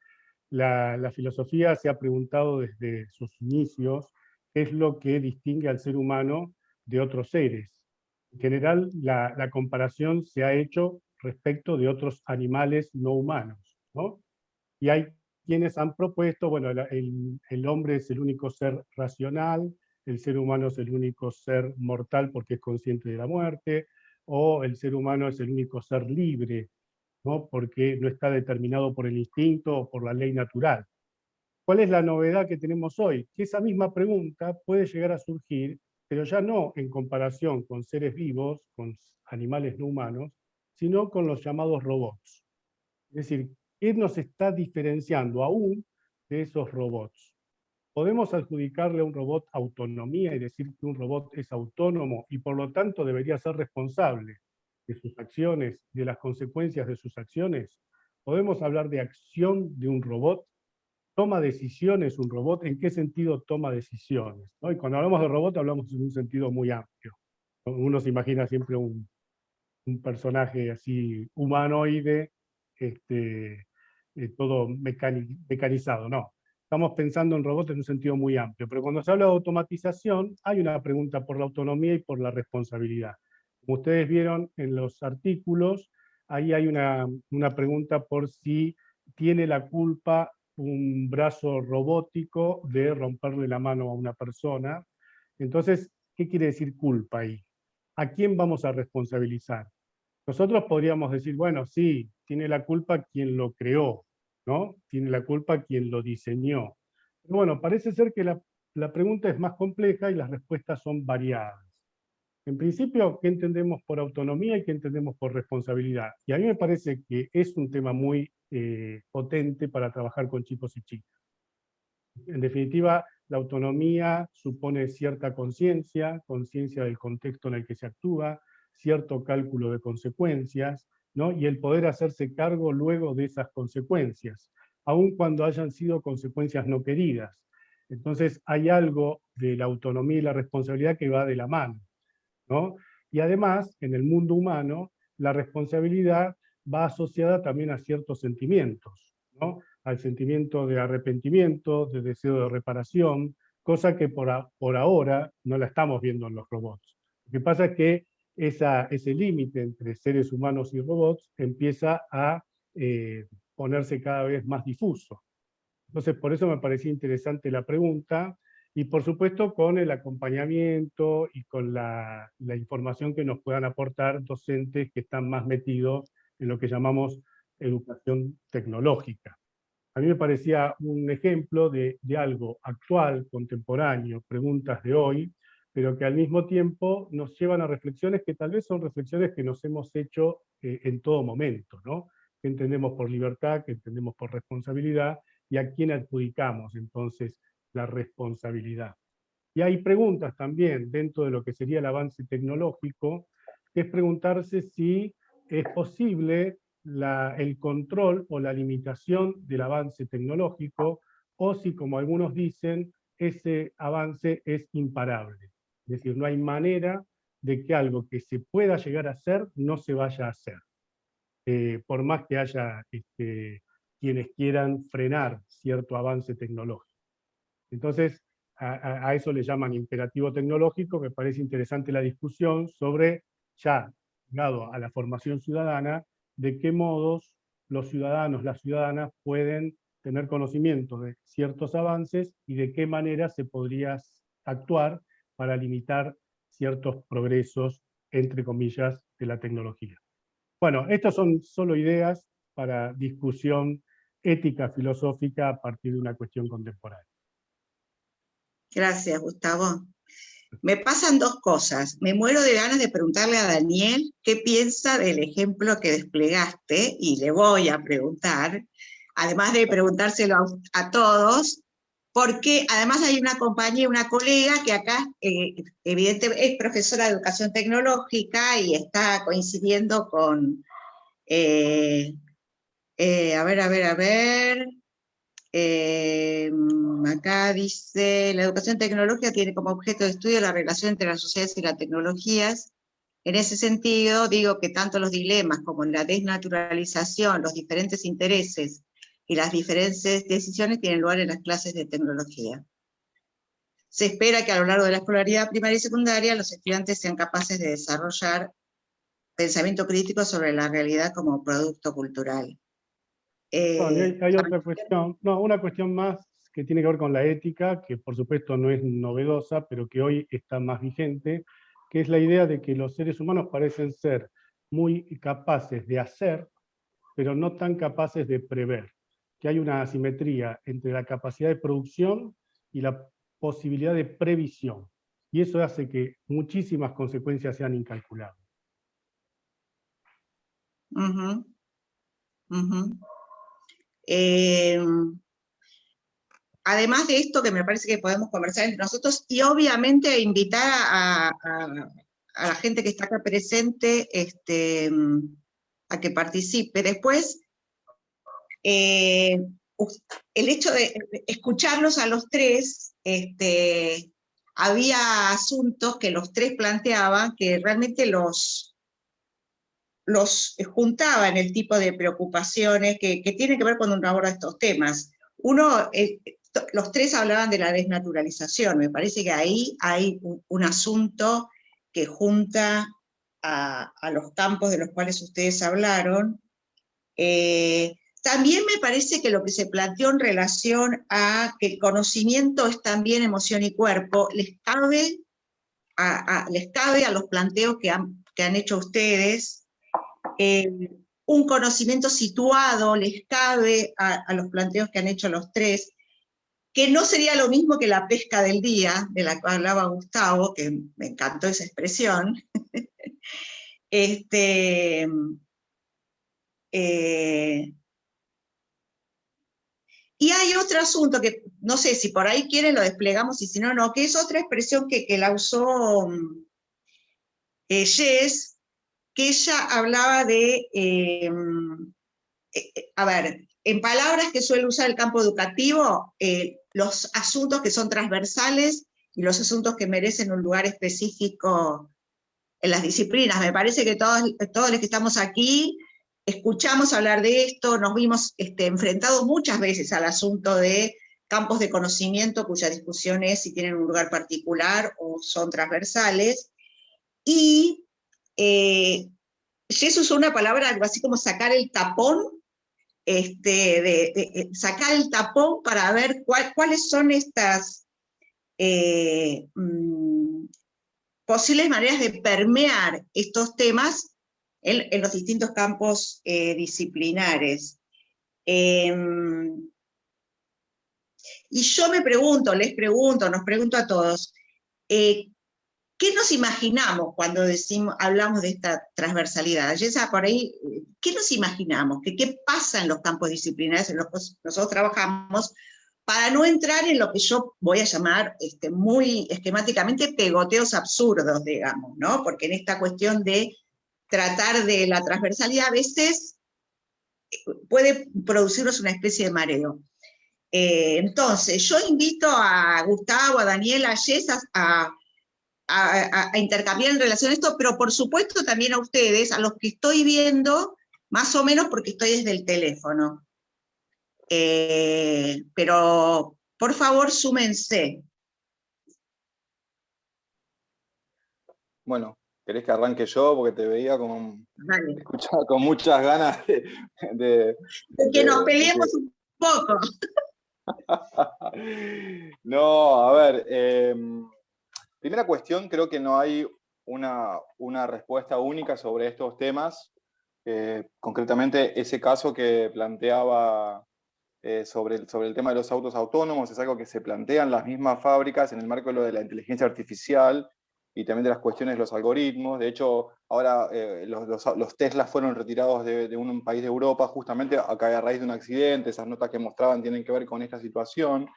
la filosofía se ha preguntado desde sus inicios qué es lo que distingue al ser humano de otros seres. En general, la comparación se ha hecho respecto de otros animales no humanos, ¿no? Y hay quienes han propuesto, bueno, el hombre es el único ser racional, el ser humano es el único ser mortal porque es consciente de la muerte, o el ser humano es el único ser libre, ¿no? Porque no está determinado por el instinto o por la ley natural. ¿Cuál es la novedad que tenemos hoy? Que esa misma pregunta puede llegar a surgir, pero ya no en comparación con seres vivos, con animales no humanos, sino con los llamados robots. Es decir, ¿qué nos está diferenciando aún de esos robots? ¿Podemos adjudicarle a un robot autonomía y decir que un robot es autónomo y por lo tanto debería ser responsable de sus acciones, de las consecuencias de sus acciones? ¿Podemos hablar de acción de un robot? ¿Toma decisiones un robot? ¿En qué sentido toma decisiones? ¿No? Y cuando hablamos de robot hablamos en un sentido muy amplio. Uno se imagina siempre un personaje así humanoide, todo mecanizado, no. Estamos pensando en robots en un sentido muy amplio, pero cuando se habla de automatización hay una pregunta por la autonomía y por la responsabilidad. Como ustedes vieron en los artículos, ahí hay una pregunta por si tiene la culpa un brazo robótico de romperle la mano a una persona. Entonces, ¿qué quiere decir culpa ahí? ¿A quién vamos a responsabilizar? Nosotros podríamos decir, bueno, sí, tiene la culpa quien lo creó, ¿no? Tiene la culpa quien lo diseñó. Pero bueno, parece ser que la pregunta es más compleja y las respuestas son variadas. En principio, ¿qué entendemos por autonomía y qué entendemos por responsabilidad? Y a mí me parece que es un tema muy potente para trabajar con chicos y chicas. En definitiva, la autonomía supone cierta conciencia, conciencia del contexto en el que se actúa, cierto cálculo de consecuencias, ¿no? Y el poder hacerse cargo luego de esas consecuencias, aun cuando hayan sido consecuencias no queridas. Entonces hay algo de la autonomía y la responsabilidad que va de la mano, ¿no? Y además, en el mundo humano, la responsabilidad va asociada también a ciertos sentimientos, ¿no? Al sentimiento de arrepentimiento, de deseo de reparación, cosa que por ahora no la estamos viendo en los robots. Lo que pasa es que ese límite entre seres humanos y robots empieza a ponerse cada vez más difuso. Entonces, por eso me parecía interesante la pregunta, y por supuesto con el acompañamiento y con la información que nos puedan aportar docentes que están más metidos en lo que llamamos educación tecnológica. A mí me parecía un ejemplo de algo actual, contemporáneo, preguntas de hoy, pero que al mismo tiempo nos llevan a reflexiones que tal vez son reflexiones que nos hemos hecho en todo momento, ¿no? ¿Qué entendemos por libertad? ¿Qué entendemos por responsabilidad? ¿Y a quién adjudicamos entonces la responsabilidad? Y hay preguntas también dentro de lo que sería el avance tecnológico, que es preguntarse si es posible el control o la limitación del avance tecnológico, o si, como algunos dicen, ese avance es imparable. Es decir, no hay manera de que algo que se pueda llegar a hacer no se vaya a hacer. Por más que haya quienes quieran frenar cierto avance tecnológico. Entonces, a eso le llaman imperativo tecnológico. Me parece interesante la discusión sobre, ya ligado a la formación ciudadana, de qué modos los ciudadanos, las ciudadanas pueden tener conocimiento de ciertos avances y de qué manera se podría actuar para limitar ciertos progresos, entre comillas, de la tecnología. Bueno, estas son solo ideas para discusión ética filosófica a partir de una cuestión contemporánea. Gracias, Gustavo. Me pasan dos cosas. Me muero de ganas de preguntarle a Daniel qué piensa del ejemplo que desplegaste, y le voy a preguntar, además de preguntárselo a todos, porque además hay una compañera, una colega que acá evidentemente es profesora de educación tecnológica y está coincidiendo con, acá dice, la educación tecnológica tiene como objeto de estudio la relación entre las sociedades y las tecnologías. En ese sentido, digo que tanto los dilemas como la desnaturalización, los diferentes intereses y las diferentes decisiones tienen lugar en las clases de tecnología. Se espera que a lo largo de la escolaridad primaria y secundaria los estudiantes sean capaces de desarrollar pensamiento crítico sobre la realidad como producto cultural. Bueno, y hay otra cuestión, no, una cuestión más que tiene que ver con la ética, que por supuesto no es novedosa, pero que hoy está más vigente, que es la idea de que los seres humanos parecen ser muy capaces de hacer, pero no tan capaces de prever, que hay una asimetría entre la capacidad de producción y la posibilidad de previsión, y eso hace que muchísimas consecuencias sean incalculables. Uh-huh. Uh-huh. Además de esto, que me parece que podemos conversar entre nosotros, y obviamente invitar a la gente que está acá presente a que participe. Después, el hecho de escucharlos a los tres, había asuntos que los tres planteaban que realmente los juntaba en el tipo de preocupaciones que tienen que ver cuando uno aborda estos temas. Uno, los tres hablaban de la desnaturalización. Me parece que ahí hay un asunto que junta a los campos de los cuales ustedes hablaron. También me parece que lo que se planteó en relación a que el conocimiento es también emoción y cuerpo, les cabe a los planteos que han hecho ustedes. Un conocimiento situado les cabe a los planteos que han hecho los tres, que no sería lo mismo que la pesca del día, de la cual hablaba Gustavo, que me encantó esa expresión. Y hay otro asunto que no sé si por ahí quieren lo desplegamos y si no, no, que es otra expresión que la usó Jess, que ella hablaba de, a ver, en palabras que suele usar el campo educativo, los asuntos que son transversales y los asuntos que merecen un lugar específico en las disciplinas. Me parece que todos los que estamos aquí escuchamos hablar de esto, nos vimos enfrentados muchas veces al asunto de campos de conocimiento cuya discusión es si tienen un lugar particular o son transversales. Y Jesús usó una palabra, algo así como sacar el tapón, sacar el tapón para ver cuáles son estas posibles maneras de permear estos temas en los distintos campos disciplinares. Y yo me pregunto, les pregunto, nos pregunto a todos, ¿qué nos imaginamos cuando hablamos de esta transversalidad? Yesa, por ahí, ¿qué nos imaginamos? ¿Qué pasa en los campos disciplinares en los que nosotros trabajamos? Para no entrar en lo que yo voy a llamar muy esquemáticamente pegoteos absurdos, digamos, ¿no? Porque en esta cuestión de tratar de la transversalidad a veces puede producirnos una especie de mareo. Entonces, yo invito a Gustavo, a Daniel, a Jess a intercambiar en relación a esto, pero por supuesto también a ustedes, a los que estoy viendo, más o menos porque estoy desde el teléfono. Pero por favor súmense. Bueno, ¿querés que arranque yo? Porque te veía escuchaba con muchas ganas de que nos peleemos un poco. No, a ver, primera cuestión, creo que no hay una respuesta única sobre estos temas. Concretamente, ese caso que planteaba sobre el tema de los autos autónomos, es algo que se plantean las mismas fábricas en el marco de lo de la inteligencia artificial y también de las cuestiones de los algoritmos. De hecho, ahora los Tesla fueron retirados de un país de Europa justamente acá a raíz de un accidente. Esas notas que mostraban tienen que ver con esta situación.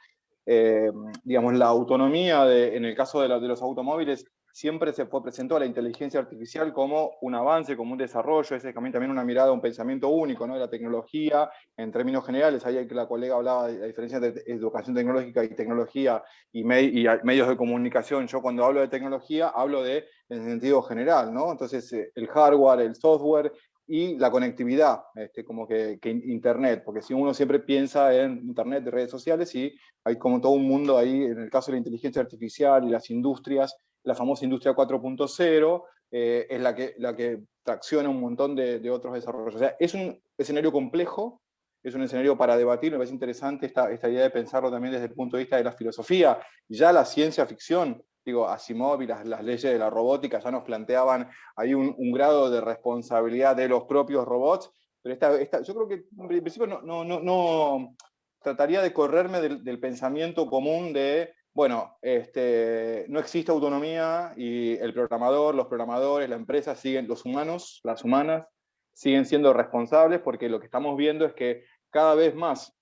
Digamos, la autonomía, en el caso de los automóviles, siempre se presentó a la inteligencia artificial como un avance, como un desarrollo, es también una mirada, un pensamiento único, ¿no?, de la tecnología, en términos generales. Ahí la colega hablaba de la diferencia entre educación tecnológica y tecnología y medios de comunicación. Yo cuando hablo de tecnología, hablo en sentido general, ¿no? Entonces, el hardware, el software y la conectividad, como que Internet, porque si uno siempre piensa en Internet, de redes sociales, y hay como todo un mundo ahí, en el caso de la inteligencia artificial y las industrias, la famosa industria 4.0, es la que tracciona un montón de otros desarrollos. O sea, es un escenario complejo, es un escenario para debatir. Me parece interesante esta idea de pensarlo también desde el punto de vista de la filosofía. Ya la ciencia ficción, digo, Asimov y las leyes de la robótica ya nos planteaban ahí un grado de responsabilidad de los propios robots, pero yo creo que en principio no trataría de correrme del pensamiento común de, bueno, no existe autonomía y el programador, los programadores, la empresa los humanos, las humanas, siguen siendo responsables, porque lo que estamos viendo es que cada vez más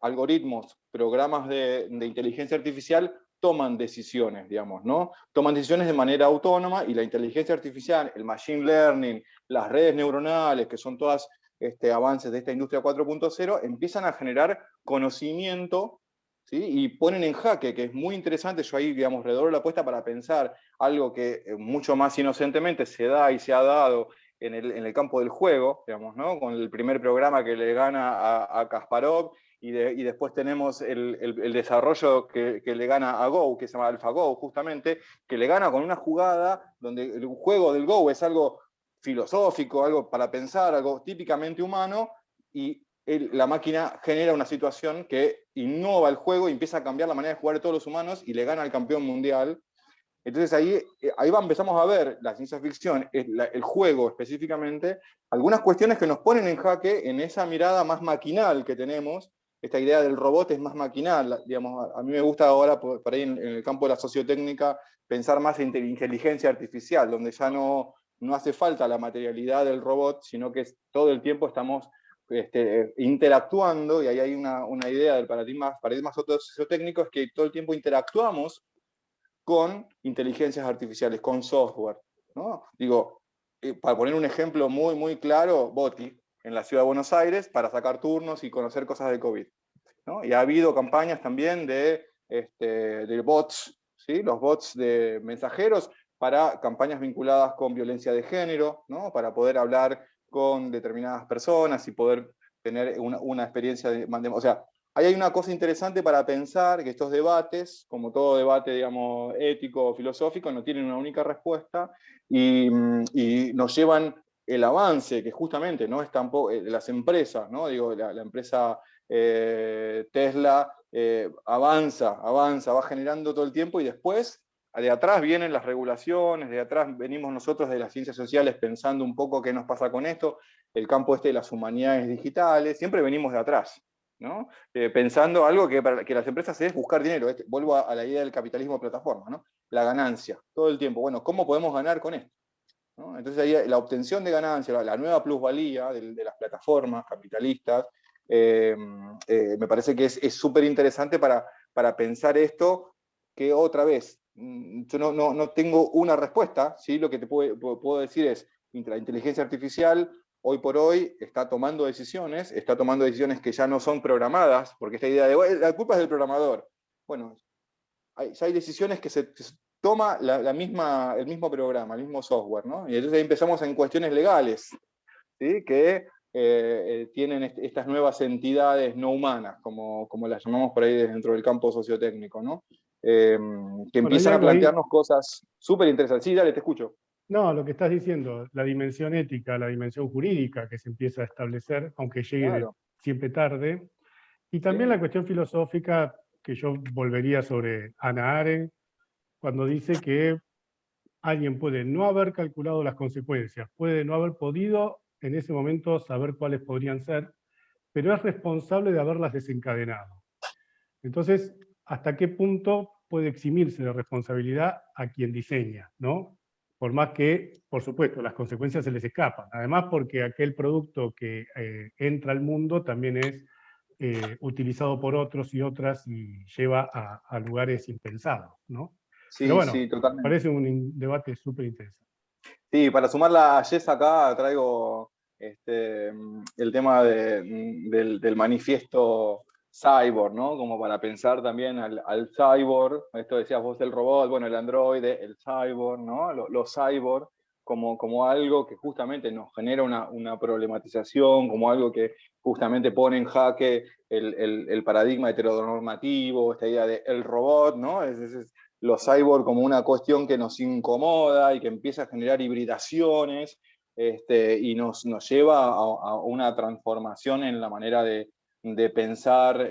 algoritmos, programas de inteligencia artificial toman decisiones, digamos, ¿no? Toman decisiones de manera autónoma, y la inteligencia artificial, el machine learning, las redes neuronales, que son todas avances de esta industria 4.0, empiezan a generar conocimiento, ¿sí? Y ponen en jaque, que es muy interesante. Yo ahí, digamos, redoblo la apuesta para pensar algo que mucho más inocentemente se da y se ha dado en el campo del juego, digamos, ¿no? Con el primer programa que le gana a Kasparov, y después tenemos el desarrollo que le gana a Go, que se llama AlphaGo, justamente, que le gana con una jugada donde el juego del Go es algo filosófico, algo para pensar, algo típicamente humano, y la máquina genera una situación que innova el juego y empieza a cambiar la manera de jugar de todos los humanos y le gana al campeón mundial. Entonces ahí empezamos a ver la ciencia ficción, el juego específicamente, algunas cuestiones que nos ponen en jaque en esa mirada más maquinal que tenemos. Esta idea del robot es más maquinal, digamos. A mí me gusta ahora, por ahí en el campo de la sociotécnica, pensar más en inteligencia artificial, donde ya no hace falta la materialidad del robot, sino que todo el tiempo estamos interactuando, y ahí hay una idea del paradigma sociotécnico, es que todo el tiempo interactuamos con inteligencias artificiales, con software, ¿no? Digo, para poner un ejemplo muy, muy claro, Boti, en la ciudad de Buenos Aires, para sacar turnos y conocer cosas de COVID, ¿no? Y ha habido campañas también de bots, ¿sí? Los bots de mensajeros, para campañas vinculadas con violencia de género, ¿no? Para poder hablar con determinadas personas y poder tener una experiencia o sea, ahí hay una cosa interesante para pensar, que estos debates, como todo debate, digamos, ético o filosófico, no tienen una única respuesta, y nos llevan el avance, que justamente no es tampoco las empresas, ¿no? Digo, la empresa Tesla avanza, va generando todo el tiempo, y después de atrás vienen las regulaciones, de atrás venimos nosotros de las ciencias sociales pensando un poco qué nos pasa con esto, el campo de las humanidades digitales, siempre venimos de atrás, ¿no? Pensando algo que para que las empresas es buscar dinero. Vuelvo a la idea del capitalismo de plataforma, ¿no? La ganancia, todo el tiempo. Bueno, ¿cómo podemos ganar con esto? ¿No? Entonces ahí la obtención de ganancia, la nueva plusvalía de las plataformas capitalistas, me parece que es súper interesante para pensar esto, que otra vez, yo no tengo una respuesta, ¿sí? Lo que te puedo decir es, la inteligencia artificial hoy por hoy está tomando decisiones que ya no son programadas, porque esta idea de la culpa es del programador. Bueno, ya hay decisiones que se toma el mismo programa, el mismo software, ¿no? Y entonces ahí empezamos en cuestiones legales, ¿sí? Que tienen estas nuevas entidades no humanas, como las llamamos por ahí dentro del campo sociotécnico, ¿no? Que empiezan a plantearnos cosas súper interesantes. Sí, dale, te escucho. No, lo que estás diciendo, la dimensión ética, la dimensión jurídica que se empieza a establecer, aunque llegue siempre tarde, y también la cuestión filosófica, que yo volvería sobre Hannah Arendt, cuando dice que alguien puede no haber calculado las consecuencias, puede no haber podido en ese momento saber cuáles podrían ser, pero es responsable de haberlas desencadenado. Entonces, ¿hasta qué punto puede eximirse de responsabilidad a quien diseña, ¿no? Por más que, por supuesto, las consecuencias se les escapan. Además, porque aquel producto que entra al mundo también es utilizado por otros y otras y lleva a lugares impensados, ¿no? Pero Sí, bueno, sí, totalmente. parece un debate súper interesante. Sí, para sumarla a Jess acá traigo el tema del manifiesto cyborg, ¿no? Como para pensar también al cyborg, esto decías vos del robot, bueno, el androide, el cyborg, ¿no? Los cyborg como algo que justamente nos genera una problematización, como algo que justamente pone en jaque el paradigma heteronormativo, esta idea del robot, ¿no? Los cyborg como una cuestión que nos incomoda y que empieza a generar hibridaciones, y nos lleva a una transformación en la manera de pensar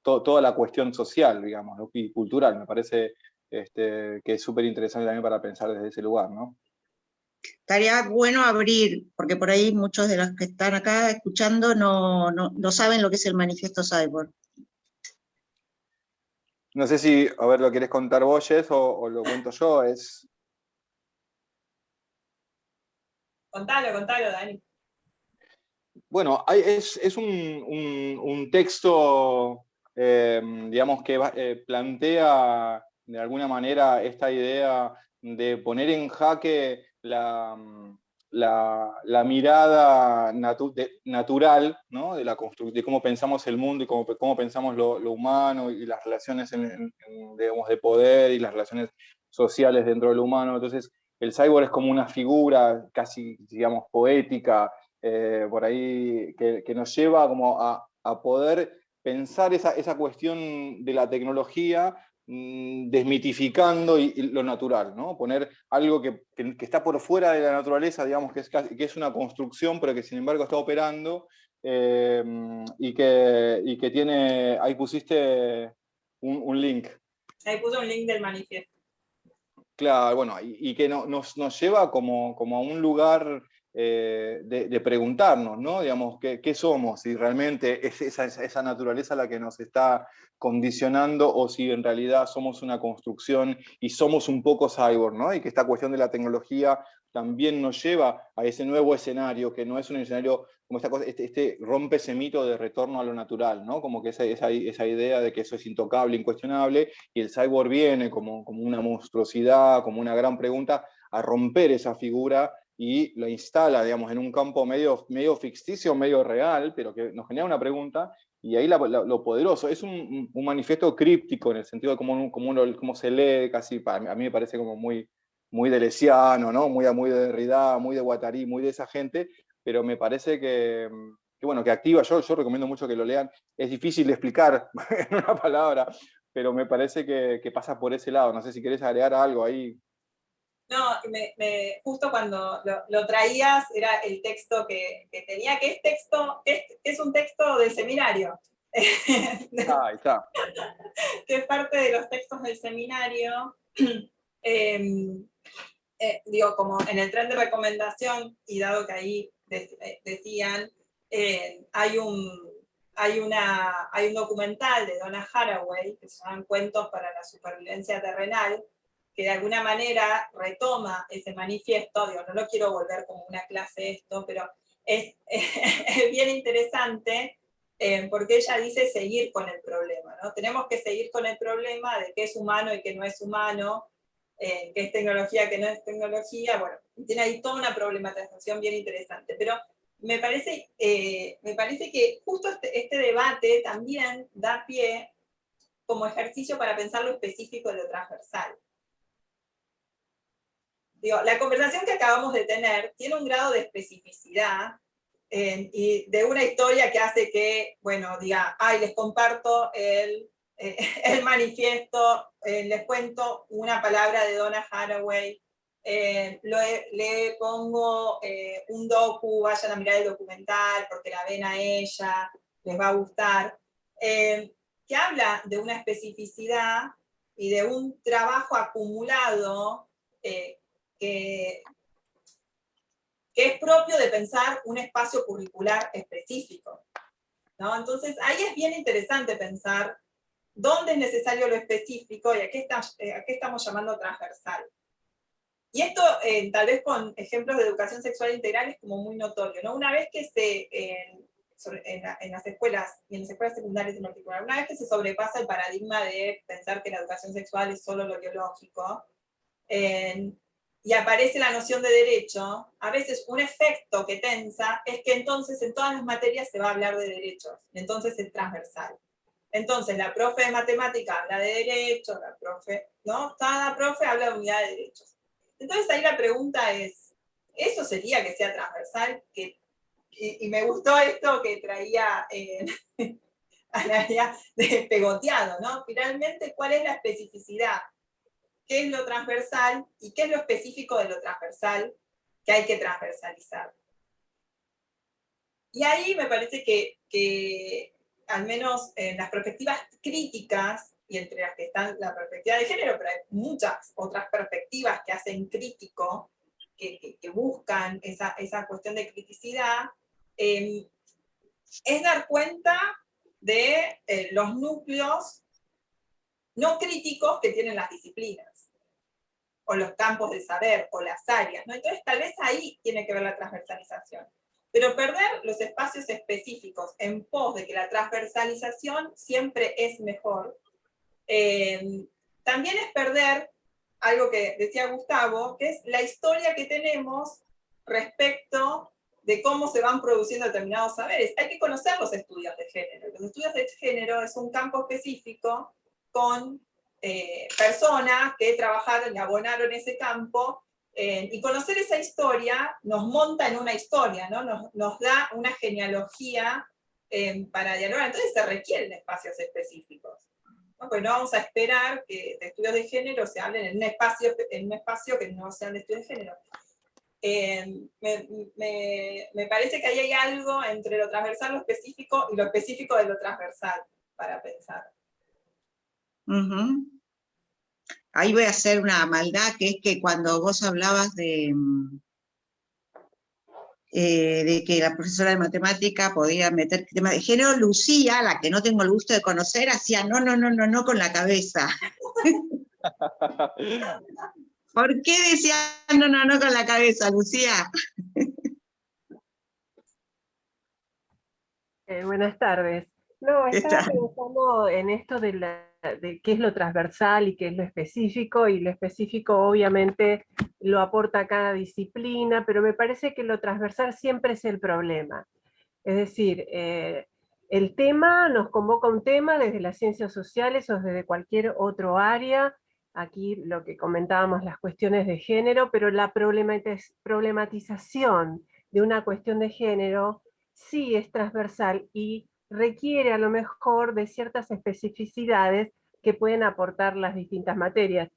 toda la cuestión social, digamos, ¿no? Y cultural. Me parece que es súper interesante también para pensar desde ese lugar, ¿no? Estaría bueno abrir, porque por ahí muchos de los que están acá escuchando no saben lo que es el manifiesto cyborg. No sé si, a ver, lo querés contar vos, Jess, o lo cuento yo. Contalo, Dani. Bueno, es un texto, digamos, que plantea de alguna manera esta idea de poner en jaque la mirada natural, ¿no? De cómo pensamos el mundo y cómo pensamos lo humano y las relaciones digamos, de poder y las relaciones sociales dentro del humano. Entonces, el cyborg es como una figura casi, digamos, poética, por ahí, que nos lleva como a poder pensar esa cuestión de la tecnología, desmitificando lo natural, ¿no? Poner algo que está por fuera de la naturaleza, digamos, que es una construcción, pero que sin embargo está operando, y que tiene, ahí pusiste un link. Ahí puse un link del manifiesto. Claro, bueno, y que nos lleva como a un lugar de preguntarnos, ¿no? Digamos, ¿qué somos? Si realmente es esa naturaleza la que nos está condicionando o si en realidad somos una construcción y somos un poco cyborg, ¿no? Y que esta cuestión de la tecnología también nos lleva a ese nuevo escenario, que no es un escenario como esta cosa, rompe ese mito de retorno a lo natural, ¿no? Como que esa idea de que eso es intocable, incuestionable, y el cyborg viene como una monstruosidad, como una gran pregunta, a romper esa figura y la instala, digamos, en un campo medio ficticio, medio real, pero que nos genera una pregunta, y ahí lo poderoso. Es un manifiesto críptico en el sentido de cómo se lee, casi, a mí me parece como muy deleuziano, ¿no? Muy de Derrida, muy de Guattari, muy de esa gente, pero me parece que bueno, que activa. Yo recomiendo mucho que lo lean. Es difícil de explicar en una palabra, pero me parece que pasa por ese lado. No sé si querés agregar algo ahí. No, justo cuando lo traías era el texto que tenía, que es un texto del seminario. Ahí está. Que es parte de los textos del seminario. Digo, como en el tren de recomendación, y dado que ahí decían, hay un documental de Donna Haraway que se llama Cuentos para la Supervivencia Terrenal, que de alguna manera retoma ese manifiesto. Digo, no lo quiero volver como una clase esto, pero es bien interesante, porque ella dice seguir con el problema, ¿no? Tenemos que seguir con el problema de qué es humano y qué no es humano, qué es tecnología, qué no es tecnología. Bueno, tiene ahí toda una problematización bien interesante, pero me parece que justo este debate también da pie como ejercicio para pensar lo específico de lo transversal. Digo, la conversación que acabamos de tener tiene un grado de especificidad, y de una historia que hace que, bueno, diga, ay, les comparto el manifiesto, les cuento una palabra de Donna Haraway, le pongo un docu, vayan a mirar el documental porque la ven a ella, les va a gustar, que habla de una especificidad y de un trabajo acumulado, que que es propio de pensar un espacio curricular específico, ¿no? Entonces ahí es bien interesante pensar dónde es necesario lo específico y a qué estamos llamando transversal. Y esto, tal vez con ejemplos de educación sexual integral, es como muy notorio, ¿no? Una vez que en las escuelas, y en las escuelas secundarias en particular, una vez que se sobrepasa el paradigma de pensar que la educación sexual es solo lo biológico, y aparece la noción de derecho, a veces un efecto que tensa es que entonces en todas las materias se va a hablar de derechos, entonces es transversal. Entonces la profe de matemática habla de derechos, la profe, ¿no? Cada profe habla de unidad de derechos. Entonces ahí la pregunta es, ¿eso sería que sea transversal? Y me gustó esto que traía Analia de pegoteado, ¿no? Finalmente, ¿cuál es la especificidad? ¿Qué es lo transversal y qué es lo específico de lo transversal que hay que transversalizar? Y ahí me parece que al menos en las perspectivas críticas, y entre las que están la perspectiva de género, pero hay muchas otras perspectivas que hacen crítico, que buscan esa cuestión de criticidad, es dar cuenta de los núcleos no críticos que tienen las disciplinas, o los campos de saber, o las áreas, ¿no? Entonces tal vez ahí tiene que ver la transversalización. Pero perder los espacios específicos en pos de que la transversalización siempre es mejor, también es perder algo que decía Gustavo, que es la historia que tenemos respecto de cómo se van produciendo determinados saberes. Hay que conocer los estudios de género. Los estudios de género es un campo específico con personas que trabajaron y abonaron ese campo, y conocer esa historia nos monta en una historia, ¿no? Nos da una genealogía para dialogar. Entonces se requieren espacios específicos, ¿no? Pues no vamos a esperar que de estudios de género se hablen en un espacio que no sean de estudios de género. Me parece que ahí hay algo entre lo transversal, lo específico, y lo específico de lo transversal para pensar. Ahí voy a hacer una maldad, que es que cuando vos hablabas de que la profesora de matemática podía meter tema de género, Lucía, la que no tengo el gusto de conocer, hacía no con la cabeza. ¿Por qué decía no con la cabeza, Lucía? Buenas tardes. No, estaba pensando en esto de qué es lo transversal y qué es lo específico, y lo específico obviamente lo aporta cada disciplina, pero me parece que lo transversal siempre es el problema. Es decir, el tema nos convoca un tema desde las ciencias sociales o desde cualquier otro área. Aquí lo que comentábamos, las cuestiones de género, pero la problematización de una cuestión de género sí es transversal y requiere a lo mejor de ciertas especificidades que pueden aportar las distintas materias.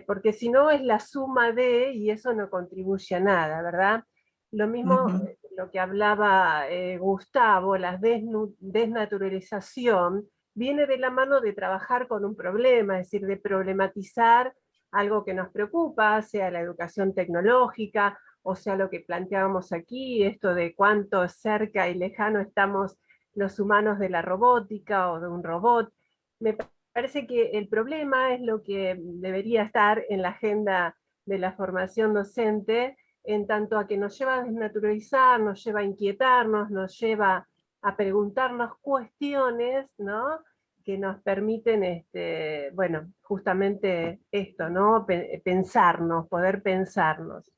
Porque si no es la suma de, y eso no contribuye a nada, ¿verdad? Lo mismo lo que hablaba Gustavo, la desnaturalización, viene de la mano de trabajar con un problema, es decir, de problematizar algo que nos preocupa, sea la educación tecnológica, o sea lo que planteábamos aquí, esto de cuánto cerca y lejano estamos los humanos de la robótica o de un robot. Me parece que el problema es lo que debería estar en la agenda de la formación docente, en tanto a que nos lleva a desnaturalizar, nos lleva a inquietarnos, nos lleva a preguntarnos cuestiones, ¿no?, que nos permiten, bueno, justamente esto, ¿no?, pensarnos, poder pensarnos.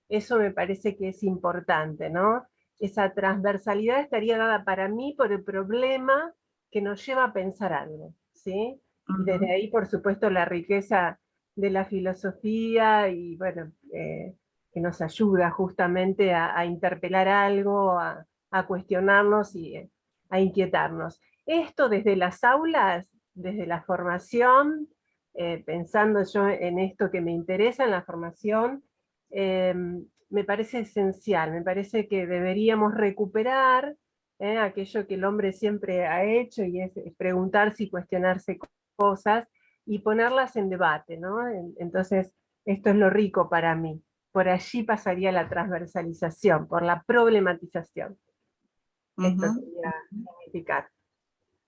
Eso me parece que es importante, ¿no? Esa transversalidad estaría dada para mí por el problema que nos lleva a pensar algo, ¿sí? Y desde ahí, por supuesto, la riqueza de la filosofía y, bueno, que nos ayuda justamente a interpelar algo, a cuestionarnos y a inquietarnos. Esto desde las aulas, desde la formación, pensando yo en esto que me interesa en la formación, me parece esencial, me parece que deberíamos recuperar aquello que el hombre siempre ha hecho, y es preguntarse y cuestionarse cosas y ponerlas en debate, ¿no? Entonces, esto es lo rico para mí. por allí pasaría la transversalización, por la problematización. Esto quería significar.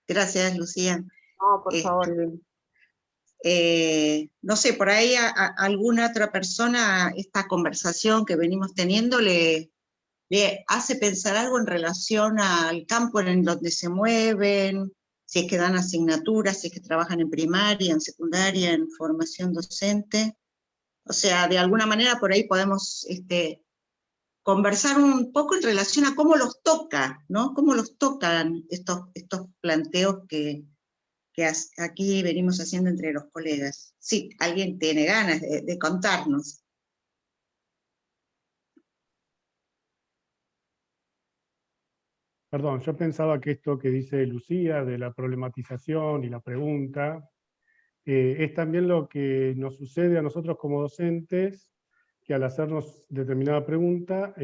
Gracias, Lucía. No, por favor. No sé, por ahí a alguna otra persona esta conversación que venimos teniendo le hace pensar algo en relación al campo en donde se mueven, si es que dan asignaturas, si es que trabajan en primaria, en secundaria, en formación docente. O sea, de alguna manera por ahí podemos conversar un poco en relación a cómo los toca, ¿no? Cómo los tocan estos planteos que aquí venimos haciendo entre los colegas. Sí, alguien tiene ganas de contarnos. Perdón, yo pensaba que esto que dice Lucía de la problematización y la pregunta, es también lo que nos sucede a nosotros como docentes, que al hacernos determinada pregunta,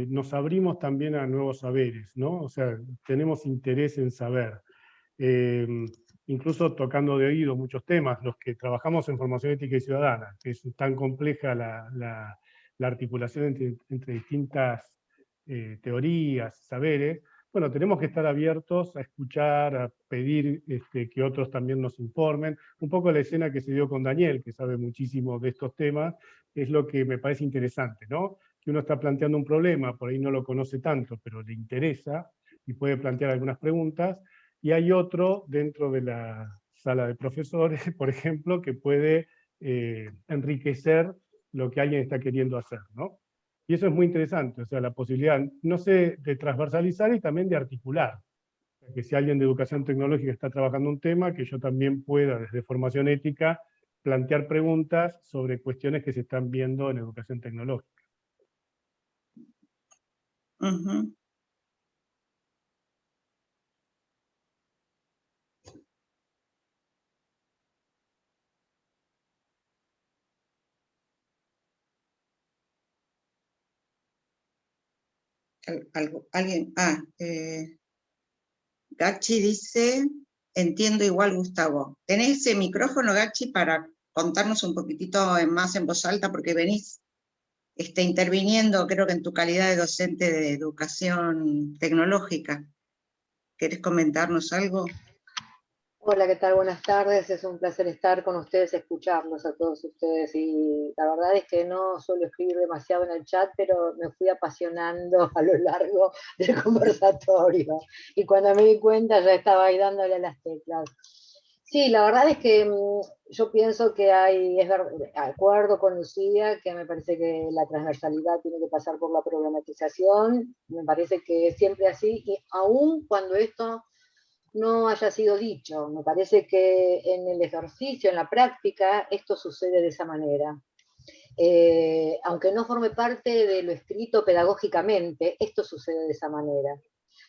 nos abrimos también a nuevos saberes, ¿no? O sea, tenemos interés en saber. Incluso tocando de oído muchos temas, los que trabajamos en formación ética y ciudadana, que es tan compleja la articulación entre distintas teorías, saberes. Bueno, tenemos que estar abiertos a escuchar, a pedir que otros también nos informen. Un poco la escena que se dio con Daniel, que sabe muchísimo de estos temas, es lo que me parece interesante, ¿no? Que uno está planteando un problema, por ahí no lo conoce tanto, pero le interesa y puede plantear algunas preguntas, y hay otro dentro de la sala de profesores, por ejemplo, que puede enriquecer lo que alguien está queriendo hacer, ¿no? Y eso es muy interesante, o sea, la posibilidad, no sé, de transversalizar y también de articular. Que si alguien de educación tecnológica está trabajando un tema, que yo también pueda, desde formación ética, plantear preguntas sobre cuestiones que se están viendo en educación tecnológica. Alguien, Gachi dice, entiendo igual, Gustavo. ¿Tenés ese micrófono, Gachi, para contarnos un poquitito más en voz alta? Porque venís interviniendo, creo que en tu calidad de docente de educación tecnológica. ¿Querés comentarnos algo? Hola, ¿qué tal? Buenas tardes. Es un placer estar con ustedes, escucharlos a todos ustedes. Y la verdad es que no suelo escribir demasiado en el chat, pero me fui apasionando a lo largo del conversatorio. Y cuando me di cuenta ya estaba ahí dándole a las teclas. Sí, la verdad es que yo pienso que de acuerdo con Lucía, que me parece que la transversalidad tiene que pasar por la problematización. Me parece que es siempre así, y aún cuando esto no haya sido dicho. Me parece que en el ejercicio, en la práctica, esto sucede de esa manera. Aunque no forme parte de lo escrito pedagógicamente, esto sucede de esa manera.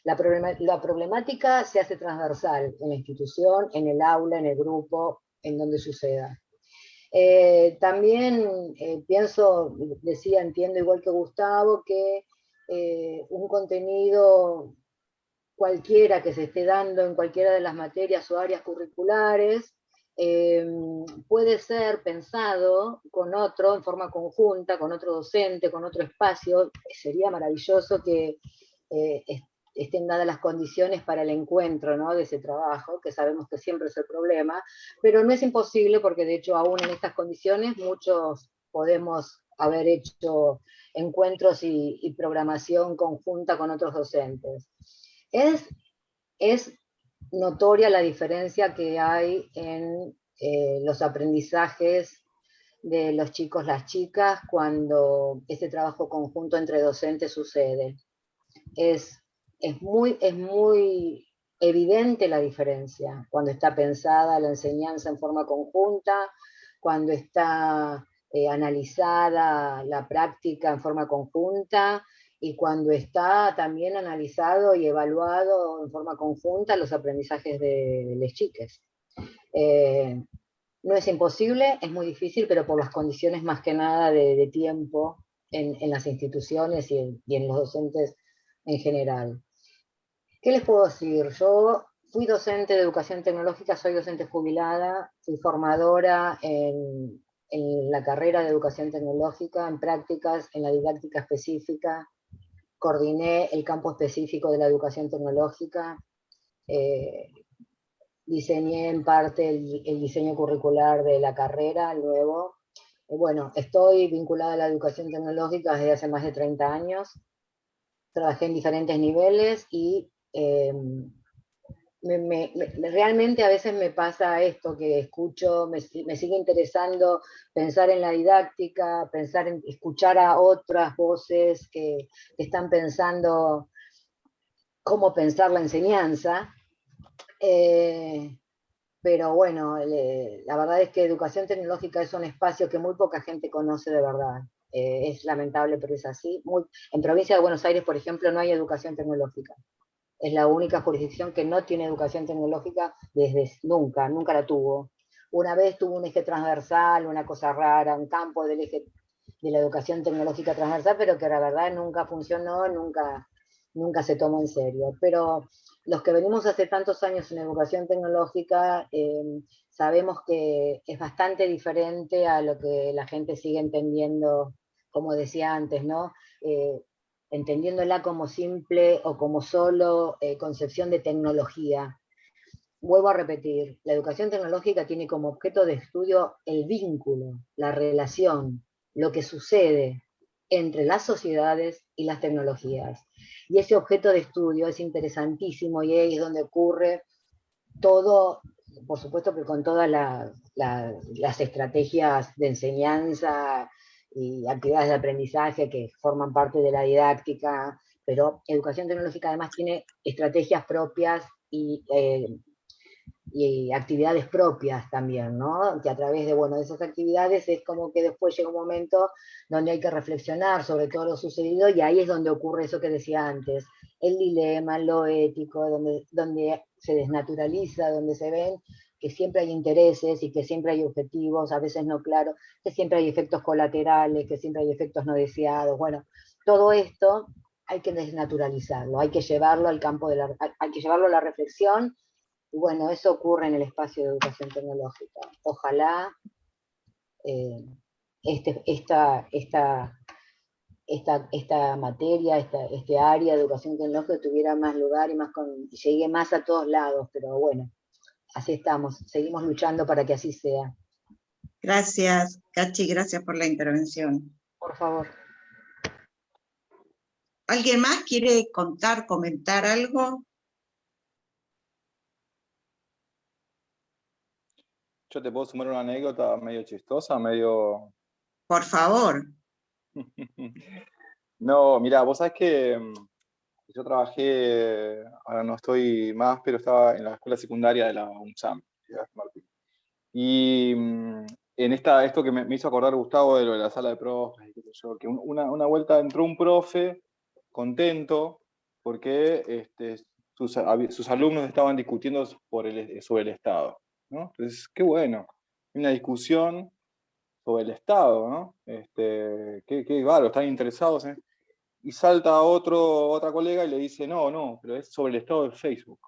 La problemática se hace transversal en la institución, en el aula, en el grupo, en donde suceda. También pienso, decía, entiendo igual que Gustavo, que un contenido cualquiera que se esté dando en cualquiera de las materias o áreas curriculares, puede ser pensado con otro, en forma conjunta, con otro docente, con otro espacio. Sería maravilloso que estén dadas las condiciones para el encuentro, ¿no?, de ese trabajo, que sabemos que siempre es el problema, pero no es imposible, porque de hecho aún en estas condiciones muchos podemos haber hecho encuentros y programación conjunta con otros docentes. Es notoria la diferencia que hay en los aprendizajes de los chicos, las chicas, cuando este trabajo conjunto entre docentes sucede. Es muy evidente la diferencia cuando está pensada la enseñanza en forma conjunta, cuando está analizada la práctica en forma conjunta, y cuando está también analizado y evaluado en forma conjunta los aprendizajes de las chicas. No es imposible, es muy difícil, pero por las condiciones más que nada de tiempo en las instituciones y en los docentes en general. ¿Qué les puedo decir? Yo fui docente de educación tecnológica, soy docente jubilada, fui formadora en en la carrera de educación tecnológica, en prácticas, en la didáctica específica, coordiné el campo específico de la educación tecnológica, diseñé en parte el diseño curricular de la carrera, luego. Bueno, estoy vinculada a la educación tecnológica desde hace más de 30 años, trabajé en diferentes niveles y realmente a veces me pasa esto, que escucho, me sigue interesando pensar en la didáctica, pensar en escuchar a otras voces que están pensando cómo pensar la enseñanza. Pero bueno, la verdad es que educación tecnológica es un espacio que muy poca gente conoce de verdad. Es lamentable, pero es así. En provincia de Buenos Aires, por ejemplo, no hay educación tecnológica. Es la única jurisdicción que no tiene educación tecnológica desde nunca, nunca la tuvo. Una vez tuvo un eje transversal, una cosa rara, un campo del eje de la educación tecnológica transversal, pero que la verdad nunca funcionó, nunca se tomó en serio. Pero los que venimos hace tantos años en educación tecnológica sabemos que es bastante diferente a lo que la gente sigue entendiendo, como decía antes, ¿no? Entendiéndola como simple o como solo concepción de tecnología. Vuelvo a repetir, la educación tecnológica tiene como objeto de estudio el vínculo, la relación, lo que sucede entre las sociedades y las tecnologías. Y ese objeto de estudio es interesantísimo y ahí es donde ocurre todo, por supuesto que con todas las estrategias de enseñanza y actividades de aprendizaje que forman parte de la didáctica, pero educación tecnológica además tiene estrategias propias y actividades propias también, ¿no? Que a través de, bueno, de esas actividades es como que después llega un momento donde hay que reflexionar sobre todo lo sucedido y ahí es donde ocurre eso que decía antes, el dilema, lo ético, donde se desnaturaliza, donde se ven que siempre hay intereses y que siempre hay objetivos, a veces no claros, que siempre hay efectos colaterales, que siempre hay efectos no deseados. Bueno, todo esto hay que desnaturalizarlo, hay que llevarlo al campo hay que llevarlo a la reflexión. Y bueno, eso ocurre en el espacio de educación tecnológica. Ojalá esta materia, este área de educación tecnológica tuviera más lugar y llegue más a todos lados, pero bueno, así estamos, seguimos luchando para que así sea. Gracias, Cachi, gracias por la intervención. Por favor. ¿Alguien más quiere contar, comentar algo? Yo te puedo sumar una anécdota medio chistosa, medio... Por favor. No, mirá, vos sabés que yo trabajé, ahora no estoy más, pero estaba en la escuela secundaria de la UNSAM. Y en esto que me hizo acordar Gustavo de lo de la sala de profes, qué sé yo, que una vuelta entró un profe contento porque sus alumnos estaban discutiendo sobre el Estado, ¿no? Entonces, qué bueno, una discusión sobre el Estado, ¿no? Qué bárbaro, están interesados, ¿eh? Y salta otra colega y le dice, no, pero es sobre el estado de Facebook.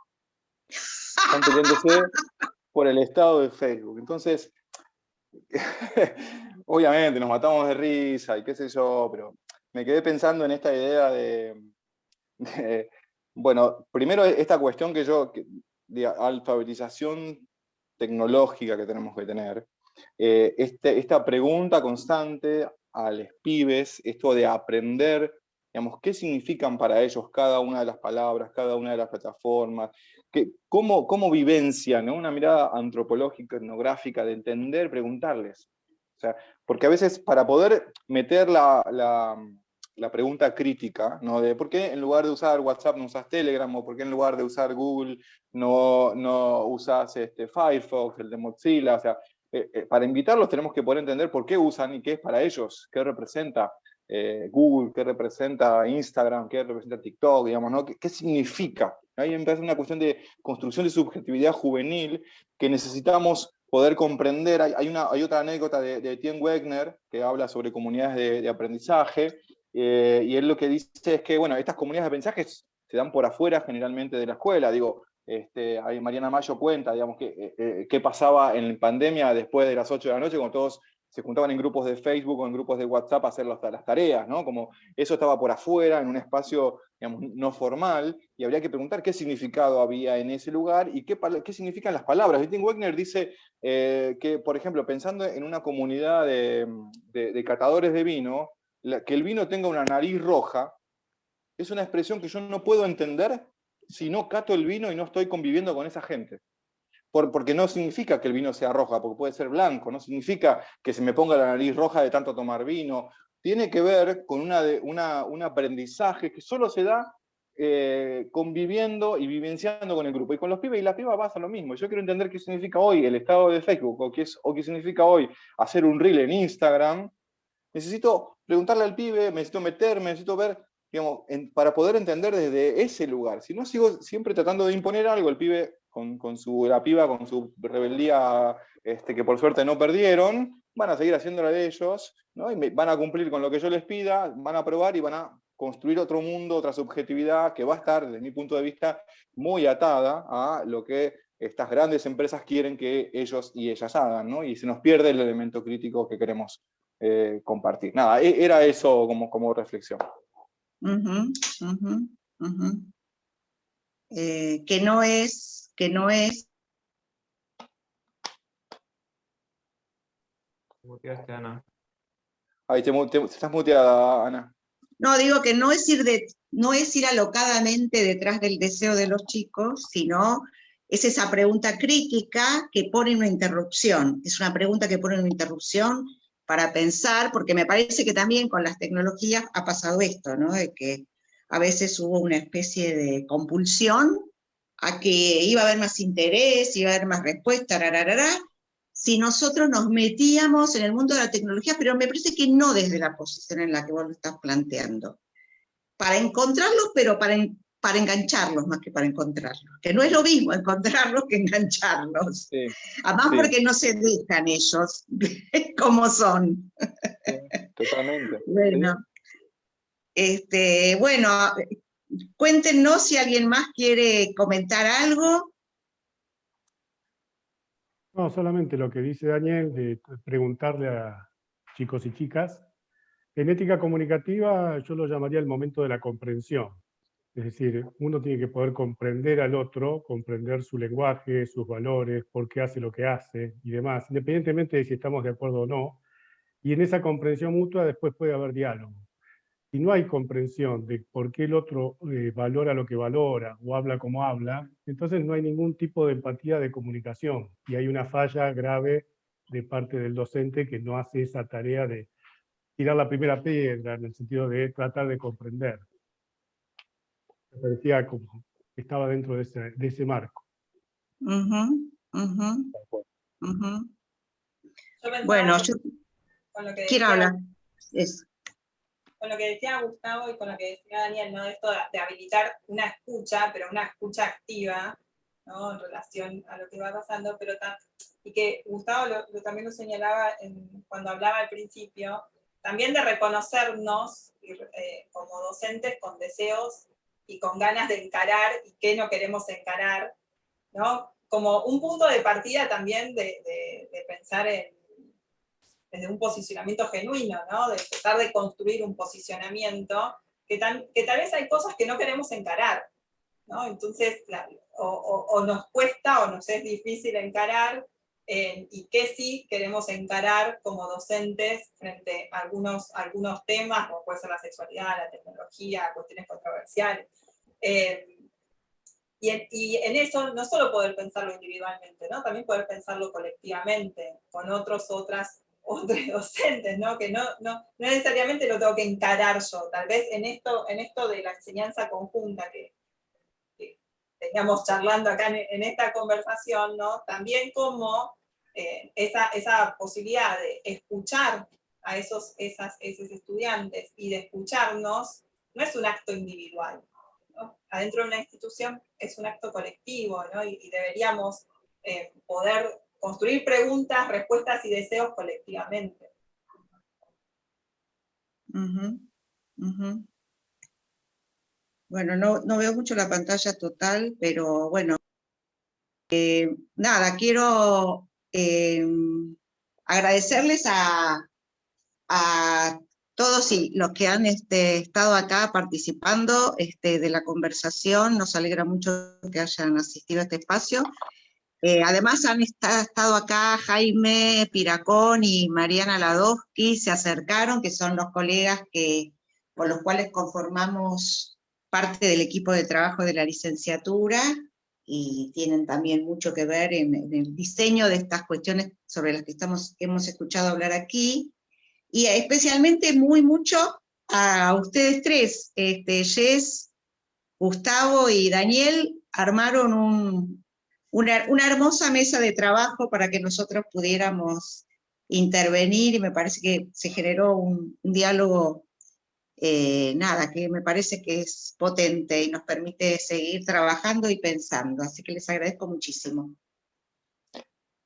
Están peleándose por el estado de Facebook. Entonces, obviamente nos matamos de risa y qué sé yo, pero me quedé pensando en esta idea bueno, primero esta cuestión de alfabetización tecnológica que tenemos que tener, esta pregunta constante a los pibes, esto de aprender, digamos, qué significan para ellos cada una de las palabras, cada una de las plataformas, cómo vivencian, ¿no? Una mirada antropológica, etnográfica, de entender, preguntarles. O sea, porque a veces para poder meter la pregunta crítica, ¿no? De por qué en lugar de usar WhatsApp no usas Telegram, o por qué en lugar de usar Google no usas Firefox, el de Mozilla. O sea, para invitarlos tenemos que poder entender por qué usan y qué es para ellos, qué representa Google, qué representa Instagram, qué representa TikTok, digamos, ¿no? ¿Qué significa? Ahí empieza una cuestión de construcción de subjetividad juvenil que necesitamos poder comprender. Hay otra anécdota de Etienne Wegner que habla sobre comunidades de aprendizaje, y él lo que dice es que, bueno, estas comunidades de aprendizaje se dan por afuera generalmente de la escuela. Digo, Mariana Mayo cuenta, digamos, qué pasaba en pandemia después de las 8 de la noche, cuando todos se juntaban en grupos de Facebook o en grupos de WhatsApp a hacer las tareas, ¿no? Como eso estaba por afuera, en un espacio, digamos, no formal, y habría que preguntar qué significado había en ese lugar y qué significan las palabras. Witting Wegner dice que, por ejemplo, pensando en una comunidad de catadores de vino, que el vino tenga una nariz roja, es una expresión que yo no puedo entender si no cato el vino y no estoy conviviendo con esa gente. Porque no significa que el vino sea roja, porque puede ser blanco, no significa que se me ponga la nariz roja de tanto tomar vino. Tiene que ver con un aprendizaje que solo se da conviviendo y vivenciando con el grupo. Y con los pibes y las pibas pasa lo mismo. Yo quiero entender qué significa hoy el estado de Facebook, o qué significa hoy hacer un reel en Instagram. Necesito preguntarle al pibe, necesito meterme, necesito ver, digamos, para poder entender desde ese lugar. Si no, sigo siempre tratando de imponer algo, el pibe la piba con su rebeldía, que por suerte no perdieron, van a seguir haciéndola de ellos, ¿no? Y van a cumplir con lo que yo les pida, van a probar y van a construir otro mundo, otra subjetividad que va a estar, desde mi punto de vista, muy atada a lo que estas grandes empresas quieren que ellos y ellas hagan, ¿no? Y se nos pierde el elemento crítico que queremos compartir. Nada, era eso como reflexión. Que no es... Muteaste, Ana. Ahí estás muteada, Ana. No, digo que no es ir alocadamente detrás del deseo de los chicos, sino es esa pregunta crítica que pone una interrupción. Es una pregunta que pone una interrupción para pensar, porque me parece que también con las tecnologías ha pasado esto, ¿no? De que a veces hubo una especie de compulsión a que iba a haber más interés, iba a haber más respuesta, si nosotros nos metíamos en el mundo de la tecnología, pero me parece que no desde la posición en la que vos lo estás planteando. Para encontrarlos, pero para engancharlos más que para encontrarlos. Que no es lo mismo encontrarlos que engancharlos. Sí, Además sí. porque no se dejan ellos como son. Sí, totalmente. Bueno, bueno, cuéntenos si alguien más quiere comentar algo. No, solamente lo que dice Daniel, de preguntarle a chicos y chicas. En ética comunicativa yo lo llamaría el momento de la comprensión. Es decir, uno tiene que poder comprender al otro, comprender su lenguaje, sus valores, por qué hace lo que hace y demás, independientemente de si estamos de acuerdo o no. Y en esa comprensión mutua después puede haber diálogo. Si no hay comprensión de por qué el otro valora lo que valora o habla como habla, entonces no hay ningún tipo de empatía de comunicación. Y hay una falla grave de parte del docente que no hace esa tarea de tirar la primera piedra en el sentido de tratar de comprender. Me parecía como que estaba dentro de ese marco. Bueno, yo quiero hablar. Con lo que decía Gustavo y con lo que decía Daniel, ¿no? Esto de habilitar una escucha, pero una escucha activa, ¿no? En relación a lo que va pasando, y que Gustavo también lo señalaba cuando hablaba al principio, también de reconocernos como docentes con deseos y con ganas de encarar y qué no queremos encarar, ¿no? Como un punto de partida también de pensar desde un posicionamiento genuino, ¿no? De tratar de construir un posicionamiento que tal vez hay cosas que no queremos encarar, ¿no? Entonces, o nos cuesta o nos es difícil encarar, y que sí queremos encarar como docentes frente a algunos temas, como puede ser la sexualidad, la tecnología, cuestiones controversiales. Y en eso no solo poder pensarlo individualmente, ¿no? También poder pensarlo colectivamente, con otros docentes, ¿no? Que no necesariamente lo tengo que encarar yo. Tal vez en esto de la enseñanza conjunta que teníamos charlando acá en esta conversación, ¿no? También como esa posibilidad de escuchar a esos estudiantes y de escucharnos no es un acto individual, ¿no? Adentro de una institución es un acto colectivo, ¿no? Y deberíamos poder construir preguntas, respuestas y deseos colectivamente. Bueno, no veo mucho la pantalla total, pero bueno. Nada, quiero agradecerles a todos los que han estado acá participando de la conversación. Nos alegra mucho que hayan asistido a este espacio. Además han estado acá Jaime Piracón y Mariana Ladowski, se acercaron, que son los colegas con los cuales conformamos parte del equipo de trabajo de la licenciatura, y tienen también mucho que ver en el diseño de estas cuestiones sobre las que hemos escuchado hablar aquí, y especialmente mucho a ustedes tres, Jess, Gustavo y Daniel, armaron una hermosa mesa de trabajo para que nosotros pudiéramos intervenir, y me parece que se generó un diálogo, que me parece que es potente y nos permite seguir trabajando y pensando, así que les agradezco muchísimo.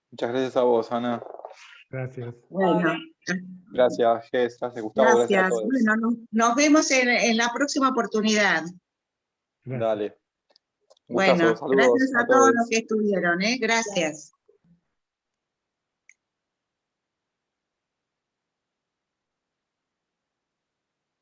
Muchas gracias a vos, Ana. Gracias. Bueno, Gracias, Jess, gracias, Gustavo, gracias a gracias. todos. Bueno, nos vemos en la próxima oportunidad. Gracias. Dale. Bueno, Gustazo, saludos gracias a todos los que estuvieron, gracias.